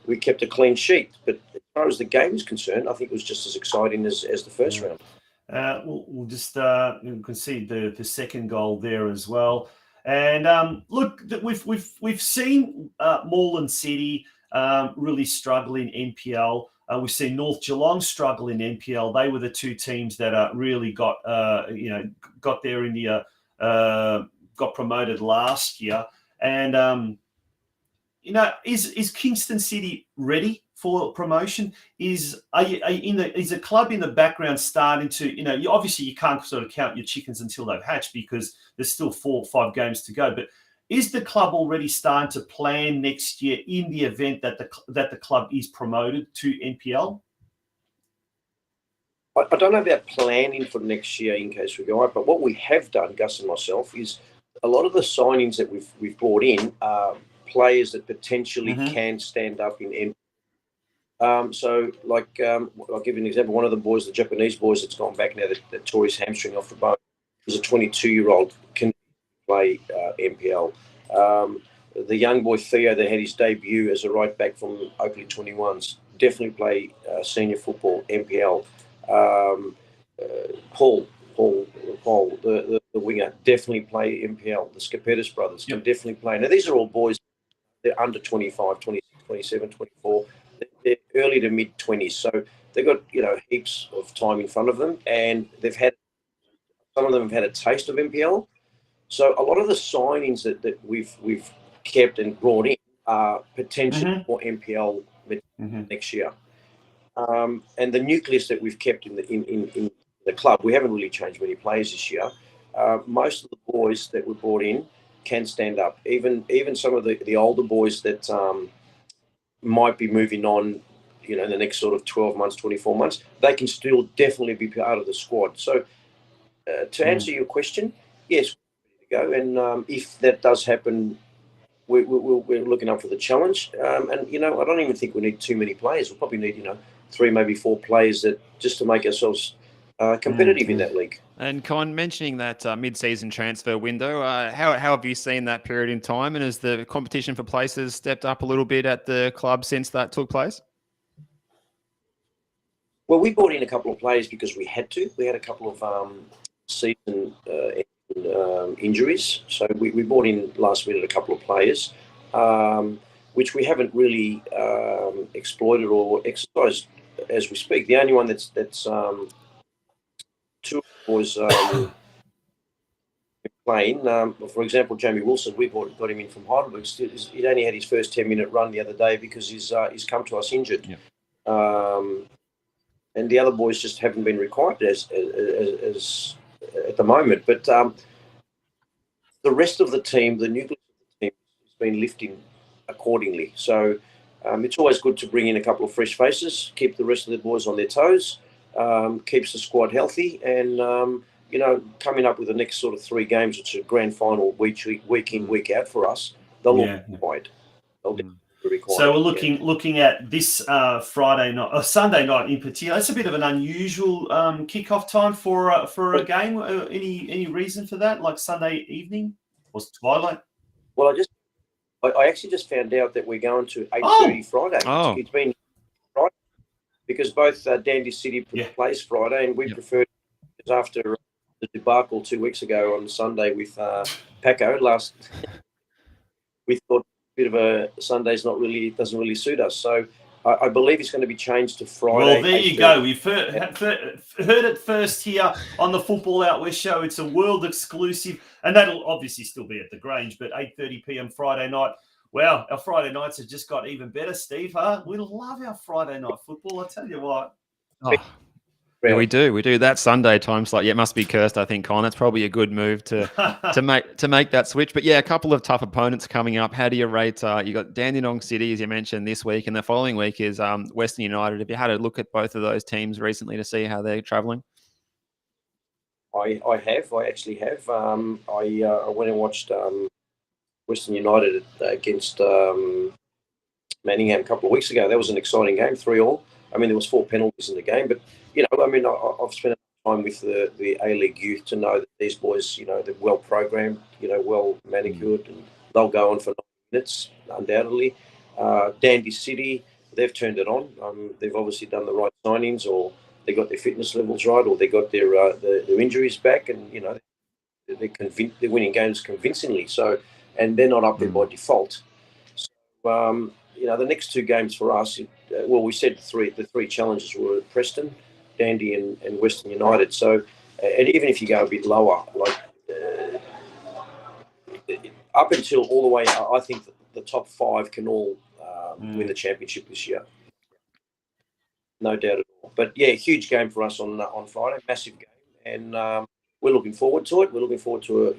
we kept a clean sheet. But as far as the game is concerned, I think it was just as exciting as the first round. We'll just concede the second goal there as well. And look, we've seen Moreland City really struggle in NPL. We've seen North Geelong struggle in NPL. They were the two teams that really got there in the got promoted last year. And is Kingston City ready for promotion? Is a club in the background starting to, obviously you can't sort of count your chickens until they've hatched because there's still 4 or 5 games to go. But is the club already starting to plan next year in the event that the club is promoted to NPL? I don't know about planning for next year in case we go up, but what we have done, Gus and myself, is a lot of the signings that we've brought in are players that potentially can stand up in NPL. So, I'll give you an example. One of the boys, the Japanese boys that's gone back now, that tore his hamstring off the bone, was a 22-year-old, can play NPL. The young boy, Theo, that had his debut as a right back from Oakley 21s, definitely play senior football, NPL. Paul, the winger, definitely play NPL. The Skapetis brothers can definitely play. Now, these are all boys, they're under 25, 26, 27, 24. They're early to mid-20s, so they've got heaps of time in front of them, and some of them have had a taste of NPL. So a lot of the signings that we've kept and brought in are potential for NPL next year. And the nucleus that we've kept in the club, we haven't really changed many players this year. Most of the boys that were brought in can stand up. Even some of the older boys that might be moving on, in the next sort of 12 months, 24 months, they can still definitely be part of the squad. So to answer your question, yes, we're ready to go. And if that does happen, we're looking up for the challenge. And, I don't even think we need too many players. We'll probably need, 3, maybe 4 players just to make ourselves competitive in that league. And Con, mentioning that mid-season transfer window, how have you seen that period in time? And has the competition for places stepped up a little bit at the club since that took place? Well, we brought in a couple of players because we had to. We had a couple of season injuries. So we brought in last minute a couple of players, which we haven't really exploited or exercised as we speak. The only one that's two was playing. For example, Jamie Wilson, we got him in from Heidelberg. He only had his first 10-minute run the other day because he's come to us injured. and the other boys just haven't been required as at the moment. But the rest of the team, the nucleus of the team, has been lifting accordingly. So it's always good to bring in a couple of fresh faces, keep the rest of the boys on their toes, keeps the squad healthy, and coming up with the next sort of 3 games, which are grand final week in, week out for us, they'll all be required. So we're looking at this Friday night, or Sunday night in particular. It's a bit of an unusual kickoff time for a game. Any reason for that? Like Sunday evening or twilight? Well, I actually just found out that we're going to 8:30 Friday. Oh. It's been Friday because both Dandy City plays Friday, and we preferred, after the debacle 2 weeks ago on Sunday with Paco we thought a bit of a Sunday's doesn't really suit us. So I believe it's going to be changed to Friday. Well, there you go. We've heard it first here on the Football Out West show. It's a world exclusive, and that'll obviously still be at the Grange, but 8:30 p.m. Friday night. Wow, our Friday nights have just got even better, Steve. Huh? We love our Friday night football. I tell you what. Oh. Yeah, we do. That Sunday time slot. Yeah, it must be cursed, I think, Con. That's probably a good move to make that switch. But yeah, a couple of tough opponents coming up. How do you rate? You got Dandenong City, as you mentioned, this week, and the following week is Western United. Have you had a look at both of those teams recently to see how they're travelling? I actually have. I went and watched Western United against Manningham a couple of weeks ago. That was an exciting game, 3-3. I mean, there was 4 penalties in the game, but I've spent time with the A-League youth to know that these boys, they're well programmed, well manicured, and they'll go on for 9 minutes, undoubtedly. Dandy City, they've turned it on. They've obviously done the right signings, or they got their fitness levels right, or they got their injuries back, and they're winning games convincingly. So, and they're not up there by default. So, the next 2 games for us, we said the three challenges were Preston, Dandy, and Western United. So, and even if you go a bit lower, like up until all the way, I think the top 5 can all win the championship this year. No doubt at all. But yeah, huge game for us on Friday, massive game, and we're looking forward to it. We're looking forward to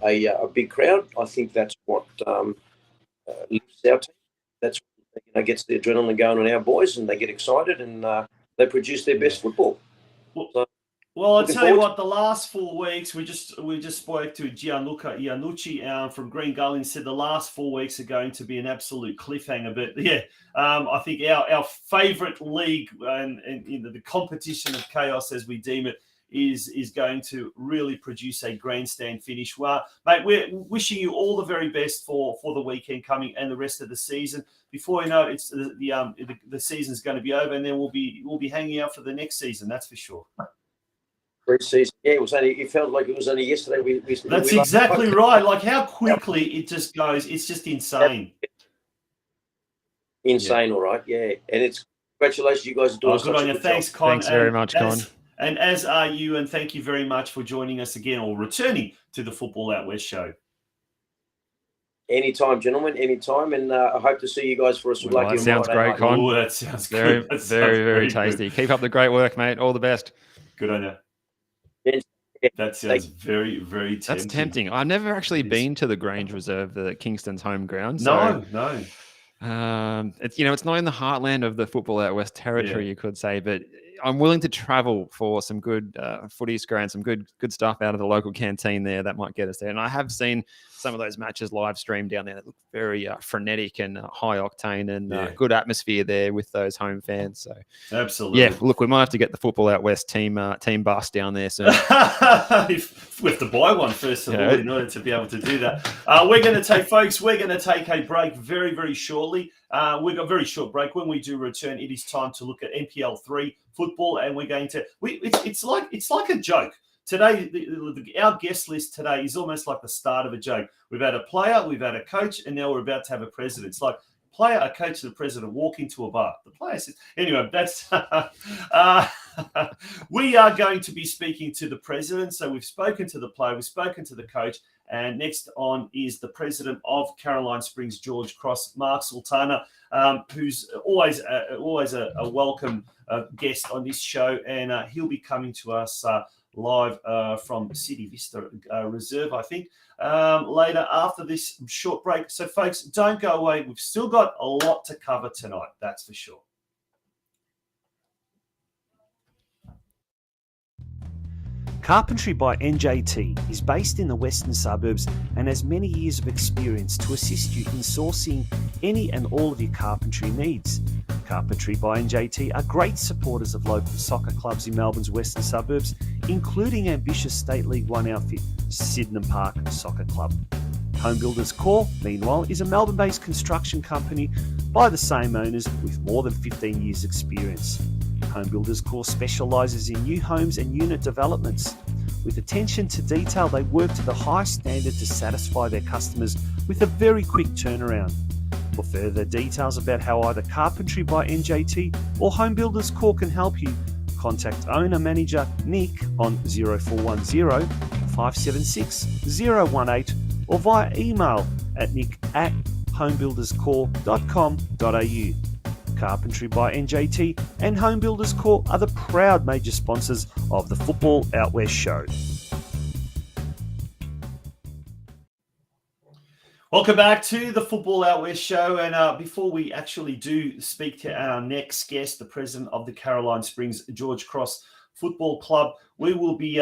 a big crowd. I think that's what lifts our team. That's gets the adrenaline going on our boys, and they get excited, and they produce their best football. Well, I'll tell you what, the last 4 weeks, we just spoke to Gianluca Iannucci from Green Gully and said the last 4 weeks are going to be an absolute cliffhanger. But yeah, I think our favourite league and the competition of chaos, as we deem it, is going to really produce a grandstand finish. Well, mate, we're wishing you all the very best for the weekend coming and the rest of the season. Before you know it, it's the season's going to be over, and then we'll be hanging out for the next season. That's for sure. Pre-season, yeah, it felt like it was only yesterday. That's exactly right. Like how quickly it just goes. It's just insane. Insane, all right, yeah. And it's congratulations, you guys are doing good on you. Thanks, Con. Thanks very much, Con. And as are you, and thank you very much for joining us again, or returning to the Football Out West show. Anytime, gentlemen, anytime, and I hope to see you guys for a That sounds great, Con. Oh, that sounds very, good. very tasty. Keep up the great work, mate. All the best. Good on you. That sounds very, very tempting. That's tempting. I've never actually been to the Grange Reserve, the Kingston's home ground. No. It's not in the heartland of the Football Out West territory, you could say, but I'm willing to travel for some good footy scran, some good stuff out of the local canteen there that might get us there. And I have seen some of those matches live streamed down there that look very frenetic and high octane, and good atmosphere there with those home fans. So absolutely, yeah. Look, we might have to get the Football Out West team bus down there soon. We have to buy one first of all in order to be able to do that. We're going to take a break very, very shortly. We've got a very short break. When we do return, it is time to look at NPL3 football, and we're going to. It's like a joke. Today, our guest list today is almost like the start of a joke. We've had a player, we've had a coach, and now we're about to have a president. It's like a player, a coach, and a president walk into a bar. The player says, anyway, that's... we are going to be speaking to the president. So we've spoken to the player, we've spoken to the coach, And next on is the president of Caroline Springs, George Cross, Mark Sultana, who's always a welcome guest on this show. And he'll be coming to us live from City Vista Reserve, I think, later after this short break. So, folks, don't go away. We've still got a lot to cover tonight, that's for sure. Carpentry by NJT is based in the western suburbs and has many years of experience to assist you in sourcing any and all of your carpentry needs. Carpentry by NJT are great supporters of local soccer clubs in Melbourne's western suburbs, including ambitious State League One outfit, Sydenham Park Soccer Club. Home Builders Corp, meanwhile, is a Melbourne-based construction company by the same owners with more than 15 years' experience. Home Builders Corp specialises in new homes and unit developments. With attention to detail, they work to the highest standard to satisfy their customers with a very quick turnaround. For further details about how either Carpentry by NJT or Home Builders Corp can help you, contact owner-manager Nick on 0410 576 018 or via email at nick@homebuilderscorp.com.au. Carpentry by NJT and Home Builders Corp are the proud major sponsors of the Football Out West show. Welcome back to the Football Out West show. And before we actually do speak to our next guest, the president of the Caroline Springs, George Cross Football Club, we'll be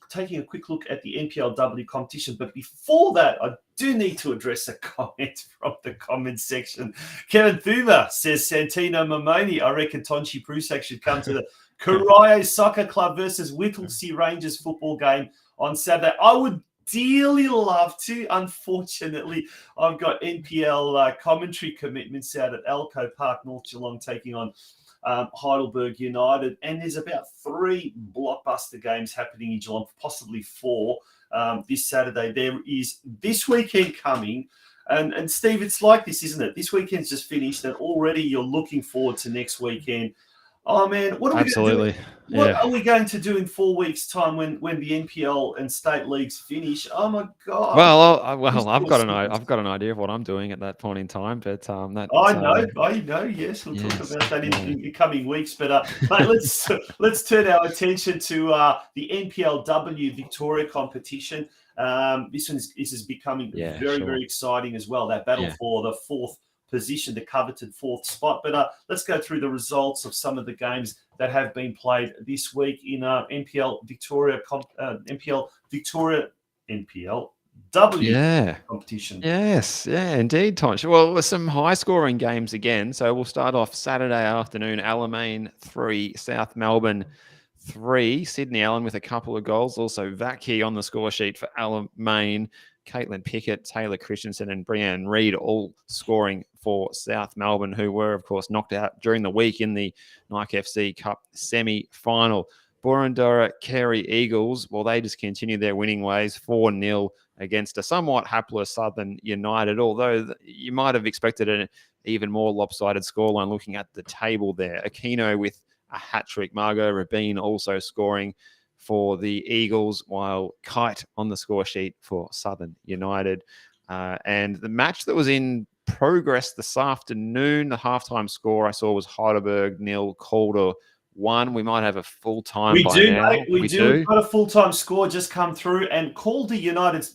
taking a quick look at the NPL2 competition. But before that, I do need to address a comment from the comments section. Kevin Thuma says Santino Mamoni, I reckon Tonchi Prusak should come to the Corio Soccer Club versus Whittlesea Rangers football game on Saturday. I would dearly love to. Unfortunately, I've got NPL commentary commitments out at Elco Park, North Geelong, taking on Heidelberg United, and there's about 3 blockbuster games happening in Geelong, possibly 4 this Saturday. There is this weekend coming, and Steve, it's like this, isn't it? This weekend's just finished, and already you're looking forward to next weekend. Oh man, what are we Absolutely. What are we going to do in 4 weeks' time when the NPL and state leagues finish? Oh my god! Well, I've got an idea of what I'm doing at that point in time, but I know. Yes, we'll talk about that in the coming weeks. But mate, let's turn our attention to the NPL2 Victoria competition. This is becoming very exciting as well. That battle for the 4th position, the coveted 4th spot. But let's go through the results of some of the games that have been played this week in NPL Victoria, NPL2 competition. Yes, indeed, Tonch. Well, there's some high-scoring games again. So we'll start off Saturday afternoon, Alamein 3, South Melbourne 3. Sydney Allen with a couple of goals. Also Vaki on the score sheet for Alamein. Caitlin Pickett, Taylor Christensen, and Brianne Reid all scoring for South Melbourne, who were, of course, knocked out during the week in the Nike FC Cup semi-final. Burundara Carey Eagles, well, they just continue their winning ways, 4-0 against a somewhat hapless Southern United, although you might have expected an even more lopsided scoreline looking at the table there. Aquino with a hat-trick, Margot Rabin also scoring for the Eagles, while Kite on the score sheet for Southern United. And the match that was in progress this afternoon, the halftime score I saw was Heidelberg 0, Calder 1. We might have a full time. We do, now. Mate. We do. We've got a full time score just come through, and Calder United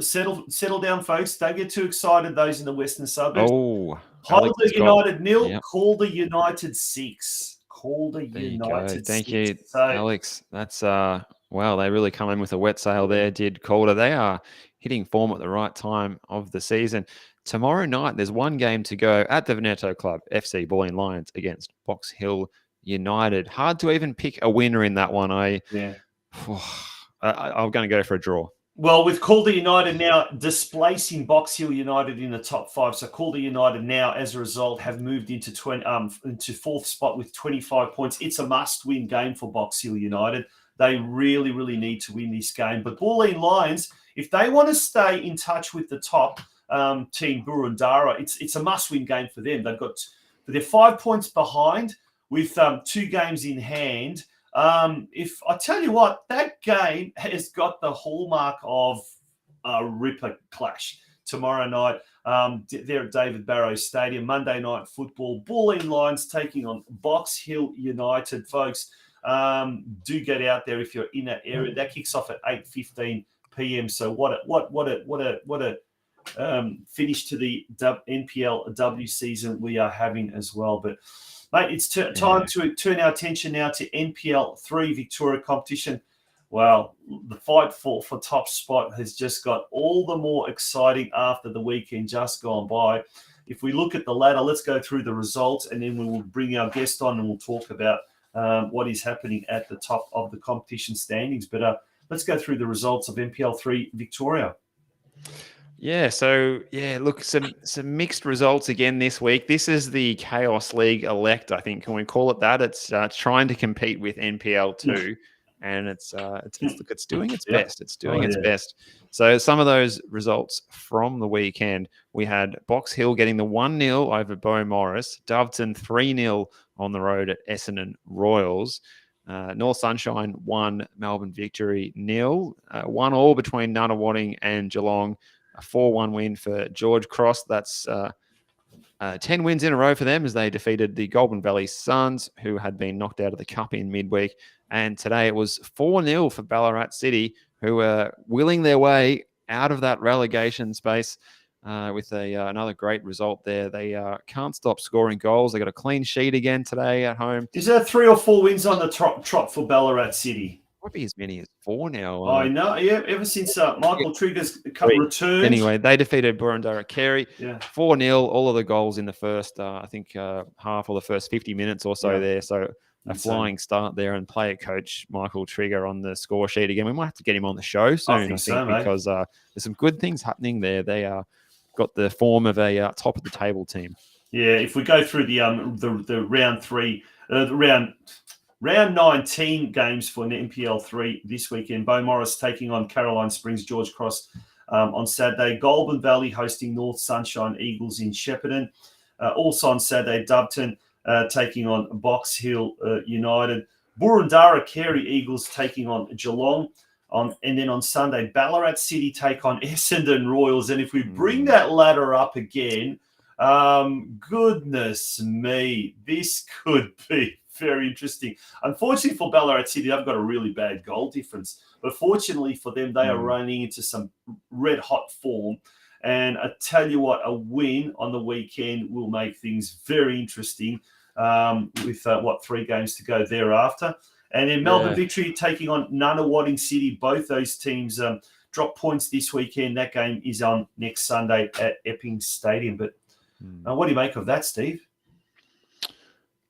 settle down, folks. Don't get too excited. Those in the western suburbs. Oh, Heidelberg United 0, Calder United 6. Calder United. Thank you, Alex. That's wow, they really come in with a wet sail there, did Calder. They are hitting form at the right time of the season. Tomorrow night, there's one game to go at the Veneto Club, FC Bulleen Lions against Box Hill United. Hard to even pick a winner in that one. I'm going to go for a draw. Well, with Calder United now displacing Box Hill United in the top 5, so Calder United now, as a result, have moved into 4th spot with 25 points. It's a must-win game for Box Hill United. They really, really need to win this game. But Bulleen Lions, if they want to stay in touch with the top team, Burundara, it's a must-win game for them. They're 5 points behind with 2 games in hand. If I tell you what, that game has got the hallmark of a ripper clash tomorrow night there at David Barrows Stadium. Monday night football, Bulleen Lions taking on Box Hill United, folks. Do get out there if you're in that area. That kicks off at 8:15 p.m. So what a finish to the NPL2 season we are having as well. But mate, it's time to turn our attention now to NPL3 Victoria competition. Well, the fight for top spot has just got all the more exciting after the weekend just gone by. If we look at the ladder, let's go through the results, and then we will bring our guest on and we'll talk about what is happening at the top of the competition standings. But let's go through the results of NPL3 Victoria. Yeah, so look, some mixed results again this week. This is the Chaos League Elect, I think. Can we call it that? It's trying to compete with NPL2. And it's doing its best. It's doing its best. So some of those results from the weekend, we had Box Hill getting the 1-0 over Beau Morris, Doveton 3-0 on the road at Essendon Royals, North Sunshine 1, Melbourne Victory 0, 1-1 between Nunawading and Geelong, a 4-1 win for George Cross. That's 10 wins in a row for them as they defeated the Goulburn Valley Suns, who had been knocked out of the cup in midweek. And today it was 4-0 for Ballarat City, who were willing their way out of that relegation space with another great result there. They can't stop scoring goals. They got a clean sheet again today at home. Is there 3 or 4 wins on the trot for Ballarat City? Probably as many as 4 now. I know, yeah. Ever since Michael Trigger's returned. Anyway, they defeated Burundara Carey 4-0. All of the goals in the first, I think, half or the first 50 minutes or so there. So a flying start there, and player coach Michael Trigger on the score sheet again. We might have to get him on the show soon, I think so, because there's some good things happening there. They got the form of a top of the table team. Yeah, if we go through the round 3, round 19 games for NPL3 this weekend. Beau Morris taking on Caroline Springs George Cross on Saturday. Goulburn Valley hosting North Sunshine Eagles in Shepparton. Also on Saturday, Doveton taking on Box Hill United. Burundara Carey Eagles taking on Geelong. And then on Sunday, Ballarat City take on Essendon Royals. And if we bring that ladder up again, goodness me, this could be very interesting. Unfortunately for Ballarat City, they've got a really bad goal difference. But fortunately for them, they are running into some red-hot form. And I tell you what, a win on the weekend will make things very interesting with, 3 games to go thereafter. And then Melbourne Victory taking on Nunawading City. Both those teams drop points this weekend. That game is on next Sunday at Epping Stadium. But what do you make of that, Steve?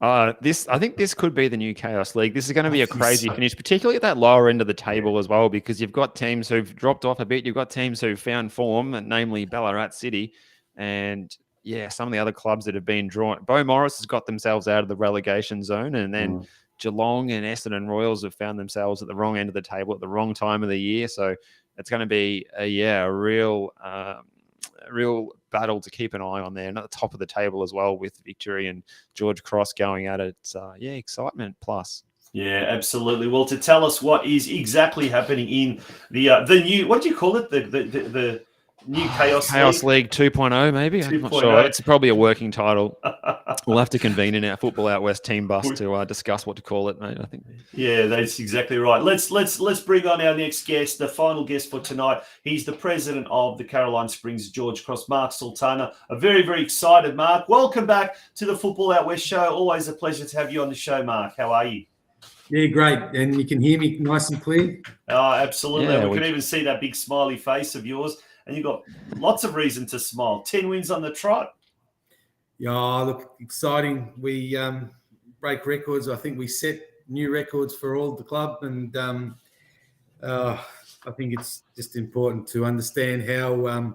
I think this could be the new Chaos League. This is going to be a crazy finish, particularly at that lower end of the table as well, because you've got teams who've dropped off a bit. You've got teams who've found form, namely Ballarat City. And, some of the other clubs that have been drawn. Beau Morris has got themselves out of the relegation zone, and then Geelong and Essendon Royals have found themselves at the wrong end of the table at the wrong time of the year. So it's going to be a real battle to keep an eye on there, and at the top of the table as well with Victory and George Cross going at it. It's excitement plus. Yeah, absolutely. Well, to tell us what is exactly happening in the new, what do you call it? The new Chaos League 2.0, maybe. 2.0. I'm not sure. It's probably a working title. We'll have to convene in our Football Out West team bus to discuss what to call it, mate. I think. Yeah, that's exactly right. Let's bring on our next guest, the final guest for tonight. He's the president of the Caroline Springs George Cross, Mark Sultana. A very, very excited Mark. Welcome back to the Football Out West show. Always a pleasure to have you on the show, Mark. How are you? Yeah, great. And you can hear me nice and clear? Oh, absolutely. Yeah, we can even see that big smiley face of yours. And you've got lots of reason to smile. 10 wins on the trot. Yeah, look, exciting. We break records. I think we set new records for all the club. And I think it's just important to understand how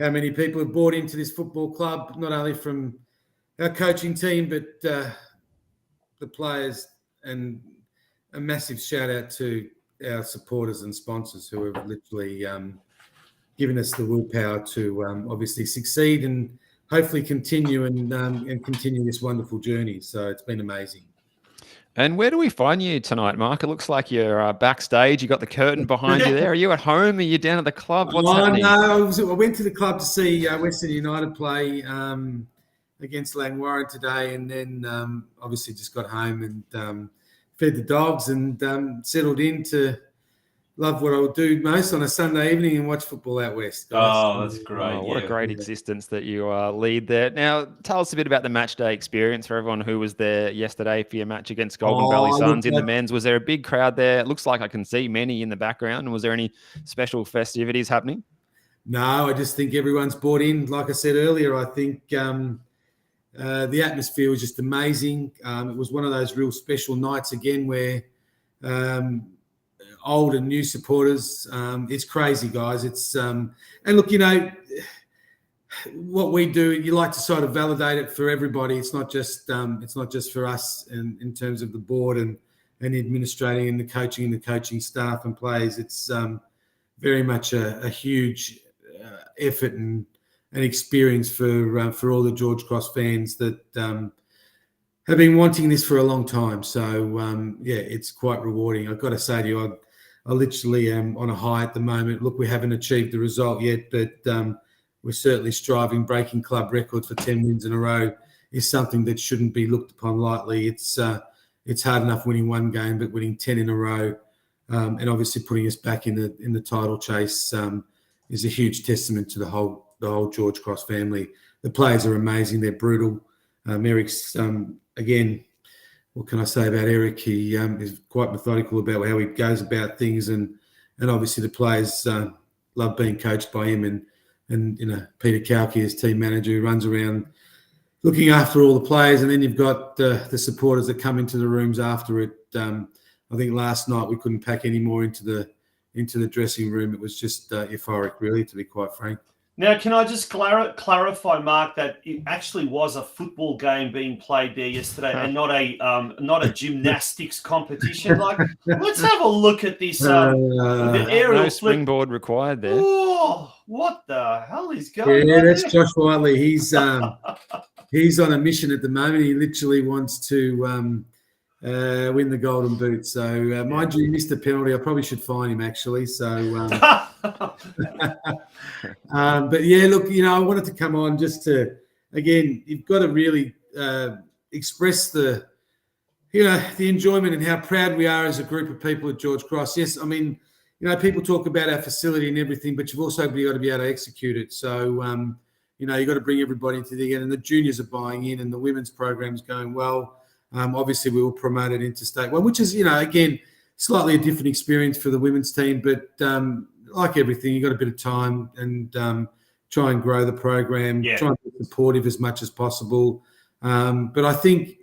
many people have bought into this football club, not only from our coaching team, but the players. And a massive shout out to our supporters and sponsors who have literally given us the willpower to obviously succeed and hopefully continue and continue this wonderful journey. So it's been amazing. And where do we find you tonight, Mark? It looks like you're backstage. You got the curtain behind you there. Are you at home? Are you down at the club? What's happening? No, I went to the club to see Western United play against Langwarrin today, and then obviously just got home and fed the dogs and settled in to love what I would do most on a Sunday evening and watch football out west. Guys. Oh, that's great. What a great existence that you lead there. Now, tell us a bit about the match day experience for everyone who was there yesterday for your match against Goulburn Valley Suns in the men's. Was there a big crowd there? It looks like I can see many in the background. Was there any special festivities happening? No, I just think everyone's bought in. Like I said earlier, I think the atmosphere was just amazing. It was one of those real special nights again where old and new supporters. It's crazy, guys. It's and look, what we do. You like to sort of validate it for everybody. It's not just for us in terms of the board and administrating and the coaching staff and players. It's very much a huge effort and experience for all the George Cross fans that have been wanting this for a long time. So it's quite rewarding. I've got to say to you, I literally am on a high at the moment. Look, we haven't achieved the result yet, but we're certainly striving. Breaking club records for 10 wins in a row is something that shouldn't be looked upon lightly. It's hard enough winning one game, but winning 10 in a row and obviously putting us back in the title chase is a huge testament to the whole George Cross family. The players are amazing. They're brutal. Eric's again. What can I say about Eric? He is quite methodical about how he goes about things, and obviously the players love being coached by him. And Peter Kauke, his team manager, who runs around looking after all the players. And then you've got the supporters that come into the rooms after it. I think last night we couldn't pack any more into the dressing room. It was just euphoric, really, to be quite frank. Now, can I just clarify, Mark, that it actually was a football game being played there yesterday, and not a gymnastics competition? Like, let's have a look at this. The aerial no springboard required there. Oh, what the hell is going on? Yeah, that's Josh Whiteley. He's on a mission at the moment. He literally wants to win the golden boot. So, mind you, he missed a penalty. I probably should fine him, actually. So. But yeah, look, I wanted to come on just to, again, you've got to really express the enjoyment and how proud we are as a group of people at George Cross. Yes, I mean, people talk about our facility and everything, but you've also got to be able to execute it. So, you've got to bring everybody together, and the juniors are buying in, and the women's program's going well. Obviously, we were promoted into state one, which is, again, slightly a different experience for the women's team, but like everything, you've got a bit of time and try and grow the program, try and be supportive as much as possible. But I think,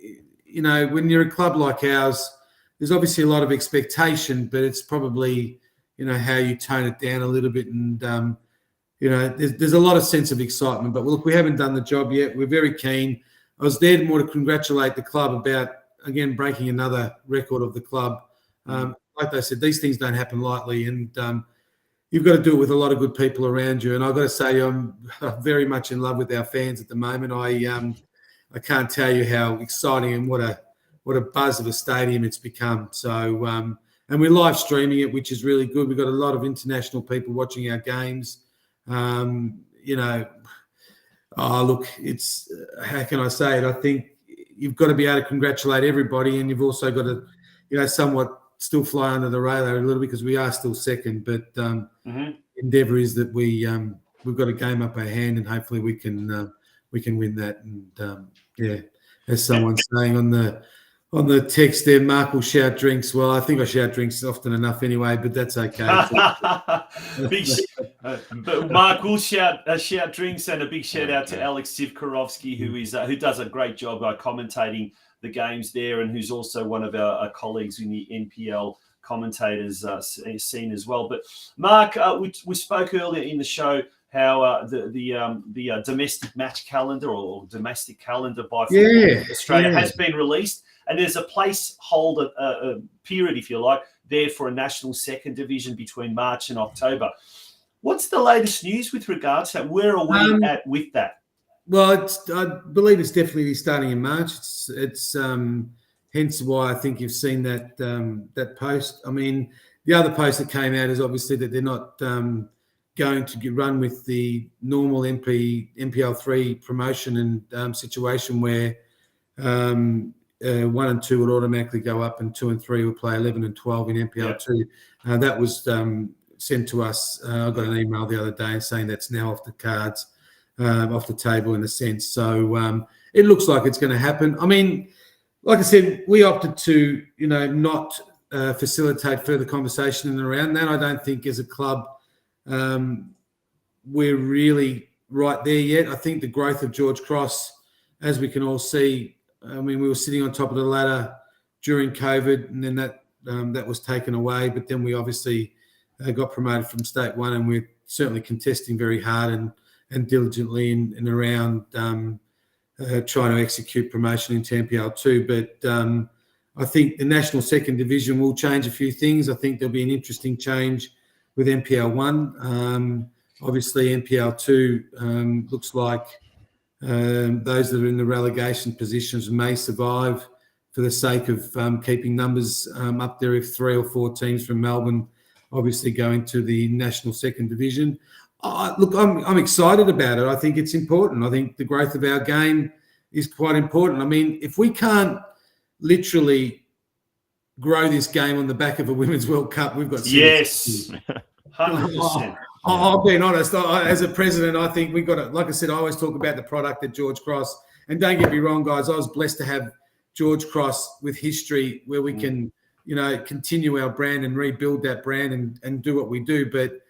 when you're a club like ours, there's obviously a lot of expectation, but it's probably, how you tone it down a little bit. And, there's a lot of sense of excitement. But look, we haven't done the job yet. We're very keen. I was there more to congratulate the club about, again, breaking another record of the club. Like they said, these things don't happen lightly, and you've got to do it with a lot of good people around you. And I've got to say, I'm very much in love with our fans at the moment. I can't tell you how exciting and what a buzz of a stadium it's become. So, and we're live streaming it, which is really good. We've got a lot of international people watching our games. Look, it's how can I say it? I think you've got to be able to congratulate everybody, and you've also got to, somewhat still fly under the radar a little bit because we are still second. But endeavour is that we've got a game up our hand, and hopefully we can win that. And as someone's saying on the text there, Mark will shout drinks. Well, I think I shout drinks often enough anyway, but that's okay. But Mark will shout drinks, and a big shout out to Alex Sivkorovsky, who does a great job by commentating the games there, and who's also one of our colleagues in the NPL commentators scene as well. But Mark, we spoke earlier in the show how the domestic match calendar or domestic calendar by Football Australia has been released, and there's a placeholder period, if you like, there for a national second division between March and October. What's the latest news with regards to that? Where are we at with that? Well, I believe it's definitely starting in March. It's hence why I think you've seen that that post. I mean, the other post that came out is obviously that they're not going to run with the normal NPL3 promotion and situation where 1 and 2 would automatically go up and 2 and 3 would play 11 and 12 in NPL2. That was sent to us. I got an email the other day saying that's now off the cards, off the table in a sense. So it looks like it's going to happen. I mean, like I said, we opted to, not facilitate further conversation in and around that. I don't think as a club we're really right there yet. I think the growth of George Cross, as we can all see, I mean, we were sitting on top of the ladder during COVID, and then that was taken away. But then we obviously got promoted from State 1, and we're certainly contesting very hard and diligently in around trying to execute promotion into NPL2. But I think the National Second Division will change a few things. I think there'll be an interesting change with NPL1. Obviously, NPL2 looks like those that are in the relegation positions may survive for the sake of keeping numbers up there if 3 or 4 teams from Melbourne obviously go into the National Second Division. Look, I'm excited about it. I think it's important. I think the growth of our game is quite important. I mean, if we can't literally grow this game on the back of a Women's World Cup, we've got yes, 100%. I'll be honest. As a president, I think we've got to, like I said, I always talk about the product at George Cross. And don't get me wrong, guys, I was blessed to have George Cross with history where we can, continue our brand and rebuild that brand and do what we do. But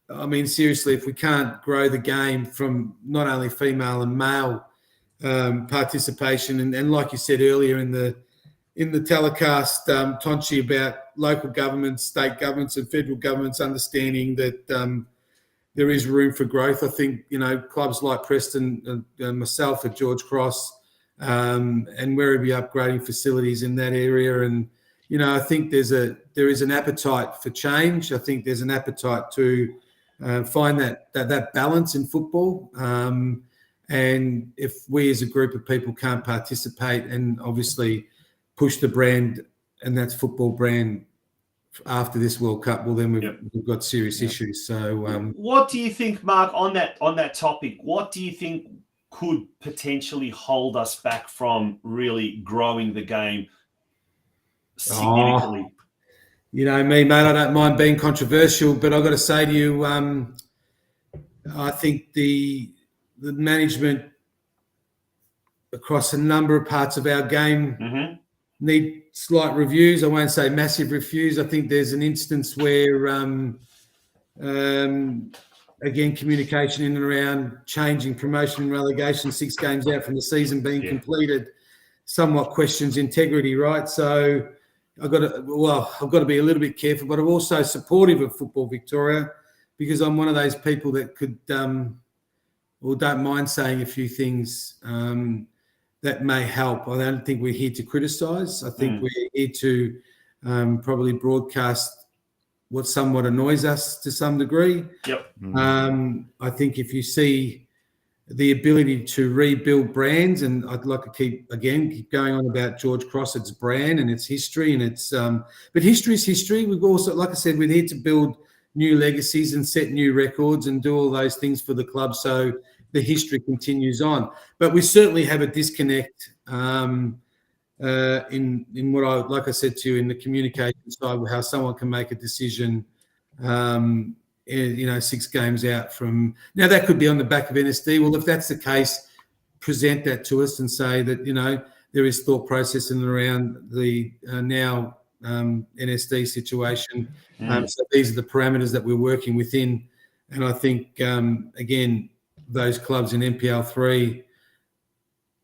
I mean, seriously, if we can't grow the game from not only female and male participation, and like you said earlier in the telecast, Tonchi, about local governments, state governments and federal governments understanding that there is room for growth. I think, clubs like Preston and myself at George Cross and where we'll be upgrading facilities in that area. And, I think there is an appetite for change. I think there's an appetite to find that balance in football. And if we as a group of people can't participate and obviously push the brand, and that's football brand, after this World Cup, well, then we've got serious issues. So, what do you think, Mark, on that topic? What do you think could potentially hold us back from really growing the game significantly? You know me, mate. I don't mind being controversial, but I've got to say to you, I think the management across a number of parts of our game need slight reviews. I won't say massive reviews. I think there's an instance where, again, communication in and around changing promotion and relegation 6 games out from the season being completed somewhat questions integrity, right? So I've got to be a little bit careful, but I'm also supportive of Football Victoria because I'm one of those people that could or don't mind saying a few things that may help. I don't think we're here to criticise. I think we're here to probably broadcast what somewhat annoys us to some degree. I think if you see the ability to rebuild brands, and I'd like to keep going on about George Cross, its brand and its history, and its but history is history. We've also, like I said, we're here to build new legacies and set new records and do all those things for the club so the history continues on. But we certainly have a disconnect in what I, like I said to you, in the communication side, how someone can make a decision 6 games out from now. That could be on the back of NSD. Well, if that's the case, present that to us and say that there is thought process in and around the now NSD situation. So these are the parameters that we're working within, and I think again, those clubs in NPL3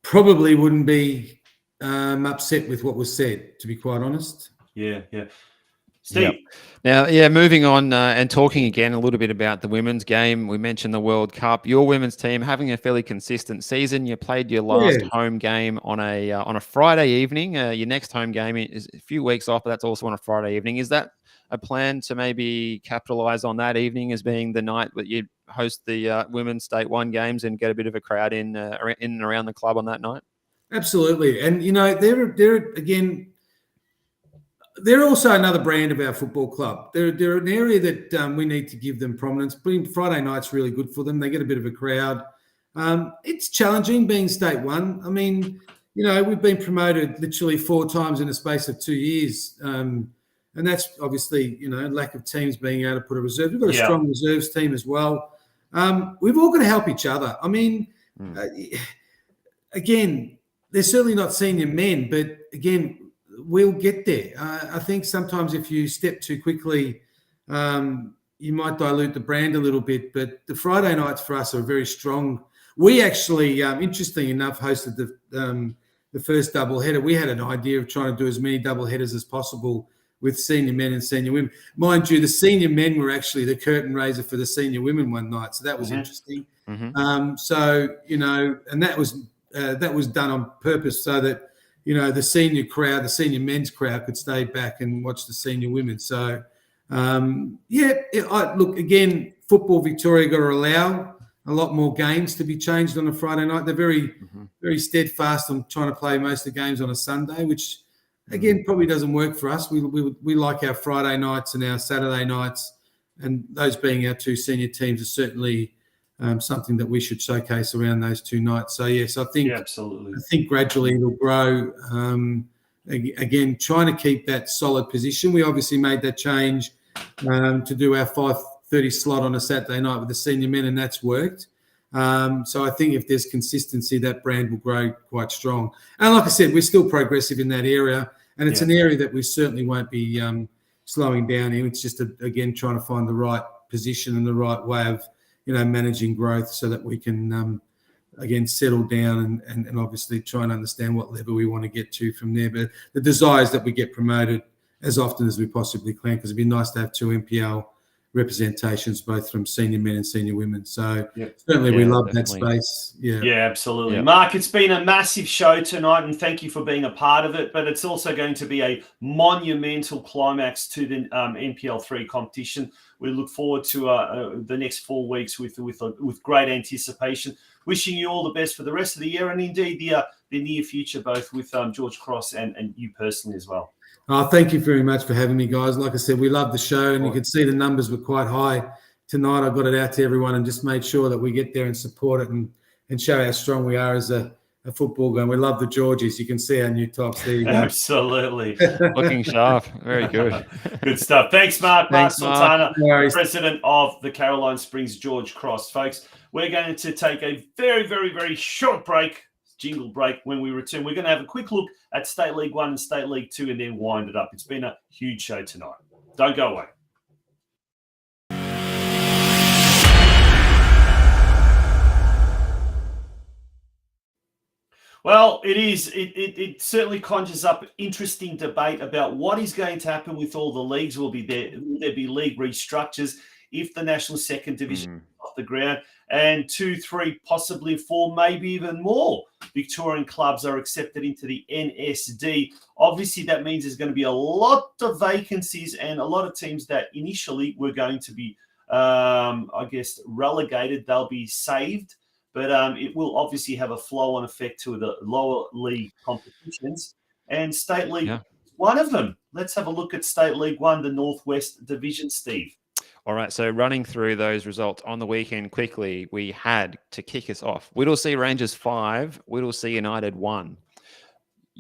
probably wouldn't be upset with what was said, to be quite honest. Yeah. Steve. Now, moving on and talking again a little bit about the women's game. We mentioned the World Cup. Your women's team having a fairly consistent season. You played your last home game on a Friday evening. Your next home game is a few weeks off, but that's also on a Friday evening. Is that a plan to maybe capitalise on that evening as being the night that you host the women's State 1 games and get a bit of a crowd in and around the club on that night? Absolutely. And, they're again, they're also another brand of our football club. They're an area that we need to give them prominence. Friday night's really good for them. They get a bit of a crowd. It's challenging being State 1. I mean, we've been promoted literally 4 times in the space of 2 years. And that's obviously, lack of teams being able to put a reserve. We've got a strong reserves team as well. We've all got to help each other. I mean, again, they're certainly not senior men, but again, we'll get there. I think sometimes if you step too quickly, you might dilute the brand a little bit, but the Friday nights for us are very strong. We actually, interestingly enough, hosted the first doubleheader. We had an idea of trying to do as many doubleheaders as possible with senior men and senior women. Mind you, the senior men were actually the curtain raiser for the senior women one night, so that was interesting. And that was done on purpose so that the senior crowd, the senior men's crowd, could stay back and watch the senior women. So look, again, Football Victoria got to allow a lot more games to be changed on a Friday night. They're very, very steadfast on trying to play most of the games on a Sunday, which again probably doesn't work for us. We like our Friday nights and our Saturday nights, and those being our 2 senior teams are certainly something that we should showcase around those 2 nights. So yes, I think absolutely. I think gradually it'll grow. Again, trying to keep that solid position. We obviously made that change to do our 5:30 slot on a Saturday night with the senior men, and that's worked. So I think if there's consistency, that brand will grow quite strong. And like I said, we're still progressive in that area, and it's an area that we certainly won't be slowing down in. It's just again trying to find the right position and the right way of managing growth so that we can, again, settle down and obviously try and understand what level we want to get to from there. But the desire is that we get promoted as often as we possibly can, because it'd be nice to have 2 NPL representations, both from senior men and senior women. So certainly we love that space. Yeah, absolutely. Yep. Mark, it's been a massive show tonight, and thank you for being a part of it. But it's also going to be a monumental climax to the NPL3 competition. We look forward to the next 4 weeks with great anticipation. Wishing you all the best for the rest of the year, and indeed the near future, both with George Cross and you personally as well. Oh, thank you very much for having me, guys. Like I said, we love the show, and you can see the numbers were quite high tonight. I got it out to everyone and just made sure that we get there and support it and show how strong we are as a football game. We love the Georgies. You can see our new tops there. Absolutely. Looking sharp. Very good. Good stuff. Thanks, Mark. Thanks, Mark Sultana, president of the Caroline Springs George Cross. Folks, we're going to take a very, very, very short break. Jingle break. When we return, we're going to have a quick look at State League 1 and State League 2 and then wind it up. It's been a huge show tonight. Don't go away. Well, it certainly conjures up interesting debate about what is going to happen with all the leagues. Will there be league restructures if the National Second Division is off the ground, and 2, 3, possibly 4, maybe even more Victorian clubs are accepted into the NSD. Obviously, that means there's going to be a lot of vacancies and a lot of teams that initially were going to be, relegated. They'll be saved, but it will obviously have a flow-on effect to the lower league competitions. And State League, one of them. Let's have a look at State League 1, the Northwest Division, Steve. All right, so running through those results on the weekend quickly, we had to kick us off. Whittlesea Rangers 5, Whittlesea United 1.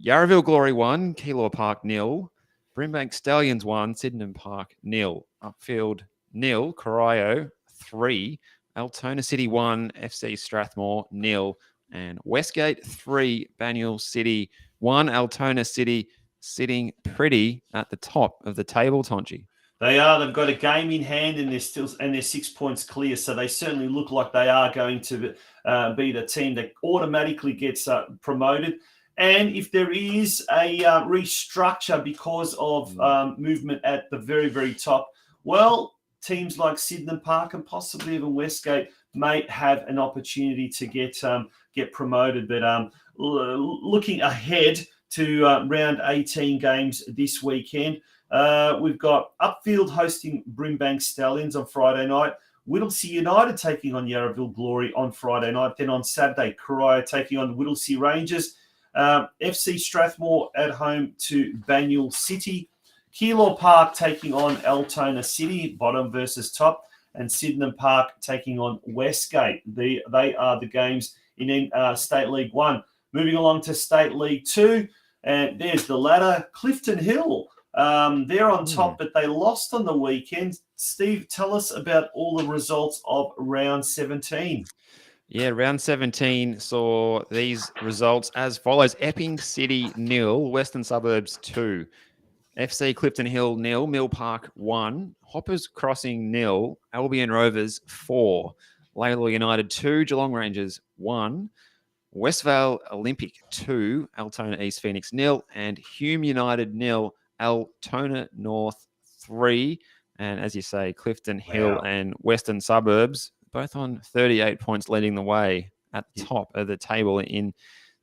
Yarraville Glory 1, Keilor Park 0. Brimbank Stallions 1, Sydenham Park 0. Upfield 0, Corio 3. Altona City 1, FC Strathmore 0. And Westgate 3, Banyule City 1. Altona City sitting pretty at the top of the table, Tonchi. They are. They've got a game in hand, and they're 6 points clear. So they certainly look like they are going to be the team that automatically gets promoted. And if there is a restructure because of movement at the very, very top, well, teams like Sydenham Park and possibly even Westgate may have an opportunity to get promoted. But looking ahead to round 18 games this weekend, we've got Upfield hosting Brimbank Stallions on Friday night. Whittlesea United taking on Yarraville Glory on Friday night. Then on Saturday, Corio taking on Whittlesea Rangers. FC Strathmore at home to Banyule City. Keilor Park taking on Altona City, bottom versus top. And Sydenham Park taking on Westgate. They are the games in State League 1. Moving along to State League 2. And there's the ladder. Clifton Hill. They're on top, but they lost on the weekend. Steve, tell us about all the results of round 17. Yeah, round 17 saw these results as follows. Epping City 0, Western Suburbs 2. FC Clifton Hill 0, Mill Park 1. Hoppers Crossing 0, Albion Rovers 4. Laylaw United 2, Geelong Rangers 1. Westvale Olympic 2, Altona East Phoenix 0. And Hume United 0, Altona North 3. And as you say, Clifton Hill and Western Suburbs both on 38 points, leading the way at the top of the table in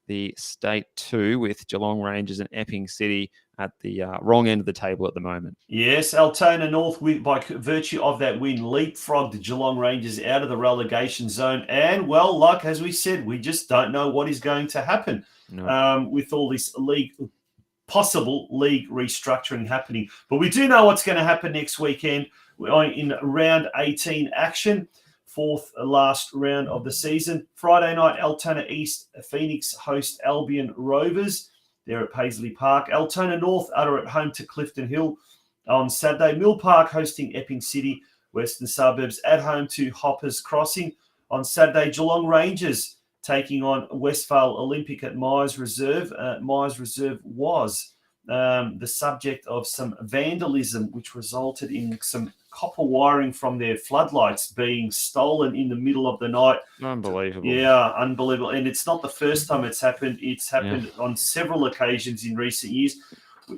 the State 2, with Geelong Rangers and Epping City at the wrong end of the table at the moment. Yes, Altona North, by virtue of that win, leapfrogged the Geelong Rangers out of the relegation zone. And, well, like as we said, we just don't know what is going to happen with all this possible league restructuring happening. But we do know what's going to happen next weekend in round 18 action. Fourth last round of the season. Friday night, Altona East Phoenix host Albion Rovers. They're at Paisley Park. Altona North are at home to Clifton Hill on Saturday. Mill Park hosting Epping City. Western Suburbs at home to Hoppers Crossing. On Saturday, Geelong Rangers taking on Westphal Olympic at Myers Reserve. Myers Reserve was the subject of some vandalism, which resulted in some copper wiring from their floodlights being stolen in the middle of the night. Unbelievable. Yeah, unbelievable. And it's not the first time it's happened. It's happened on several occasions in recent years.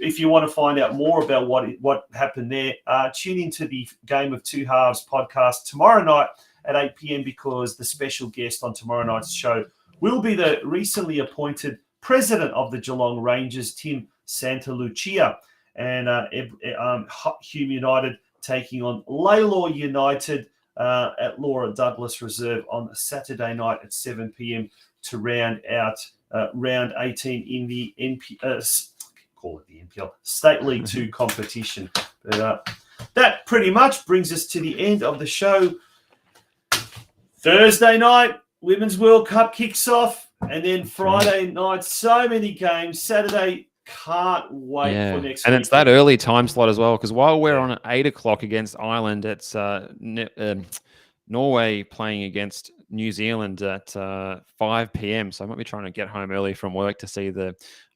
If you want to find out more about what happened there, tune into the Game of Two Halves podcast tomorrow night at 8 p.m. because the special guest on tomorrow night's show will be the recently appointed president of the Geelong Rangers, Tim Santalucia, and Hume United taking on Laylaw United at Laura Douglas Reserve on Saturday night at 7 p.m. to round out round 18 in the NPL State League 2 competition. But that pretty much brings us to the end of the show. Thursday night, Women's World Cup kicks off, and then Friday night, so many games. Saturday, can't wait for next week. And it's that early time slot as well, because while we're on at 8 o'clock against Ireland, it's Norway playing against New Zealand at 5 p.m. So I might be trying to get home early from work to see the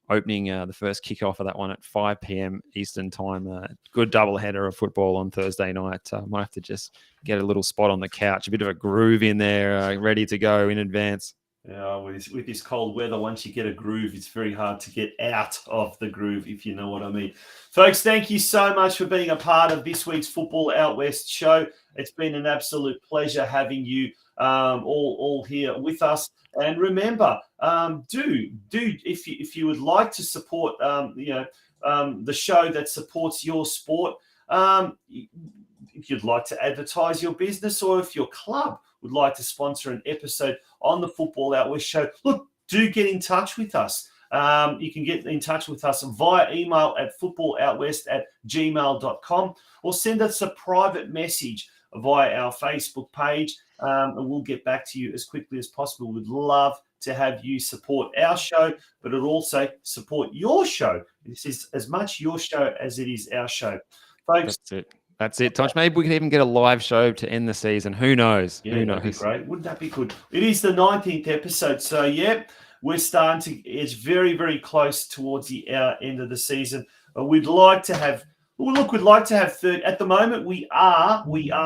opening, the first kickoff of that one at 5 p.m. Eastern time. Good double header of football on Thursday night. Might have to just get a little spot on the couch, a bit of a groove in there, ready to go in advance. Yeah, with this cold weather, once you get a groove, it's very hard to get out of the groove, if you know what I mean. Folks, thank you so much for being a part of this week's Football Out West show. It's been an absolute pleasure having you all here with us. And remember, if you would like to support the show that supports your sport, if you'd like to advertise your business, or if your club would like to sponsor an episode on the Football Out West show, look, do get in touch with us. You can get in touch with us via email at footballoutwest@gmail.com, or send us a private message via our Facebook page, and we'll get back to you as quickly as possible. We'd love to have you support our show, but it'll also support your show. This is as much your show as it is our show. Folks, That's it, Tosh. Maybe we could even get a live show to end the season. Who knows? Yeah, Who knows? that'd be great. Wouldn't that be good? It is the 19th episode. So, yeah, we're starting to, it's very, very close towards the end of the season. We'd like to have, we'd like to have 30. At the moment, we are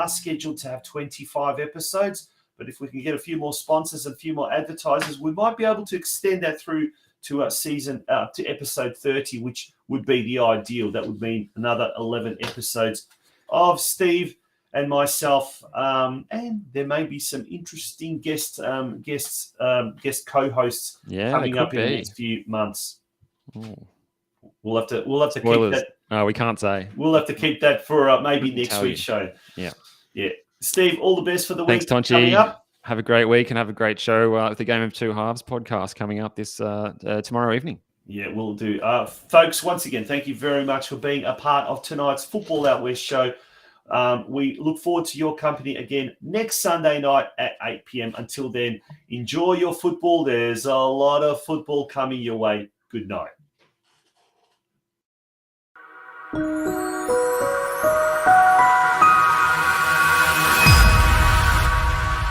scheduled to have 25 episodes. But if we can get a few more sponsors and a few more advertisers, we might be able to extend that through to a season, to episode 30, which would be the ideal. That would mean another 11 episodes of Steve and myself, and there may be some interesting guest co-hosts coming up in the next few months. Ooh. We'll have to Spoilers. keep that. No, we can't say. We'll have to keep that for maybe next week's show. Yeah. Steve, all the best for the Thanks, week Tonchi. coming up. Have a great week and have a great show with the Game of Two Halves podcast coming up this tomorrow evening. Yeah, we'll do. Folks, once again, thank you very much for being a part of tonight's Football Out West show. We look forward to your company again next Sunday night at 8 p.m. Until then, enjoy your football. There's a lot of football coming your way. Good night.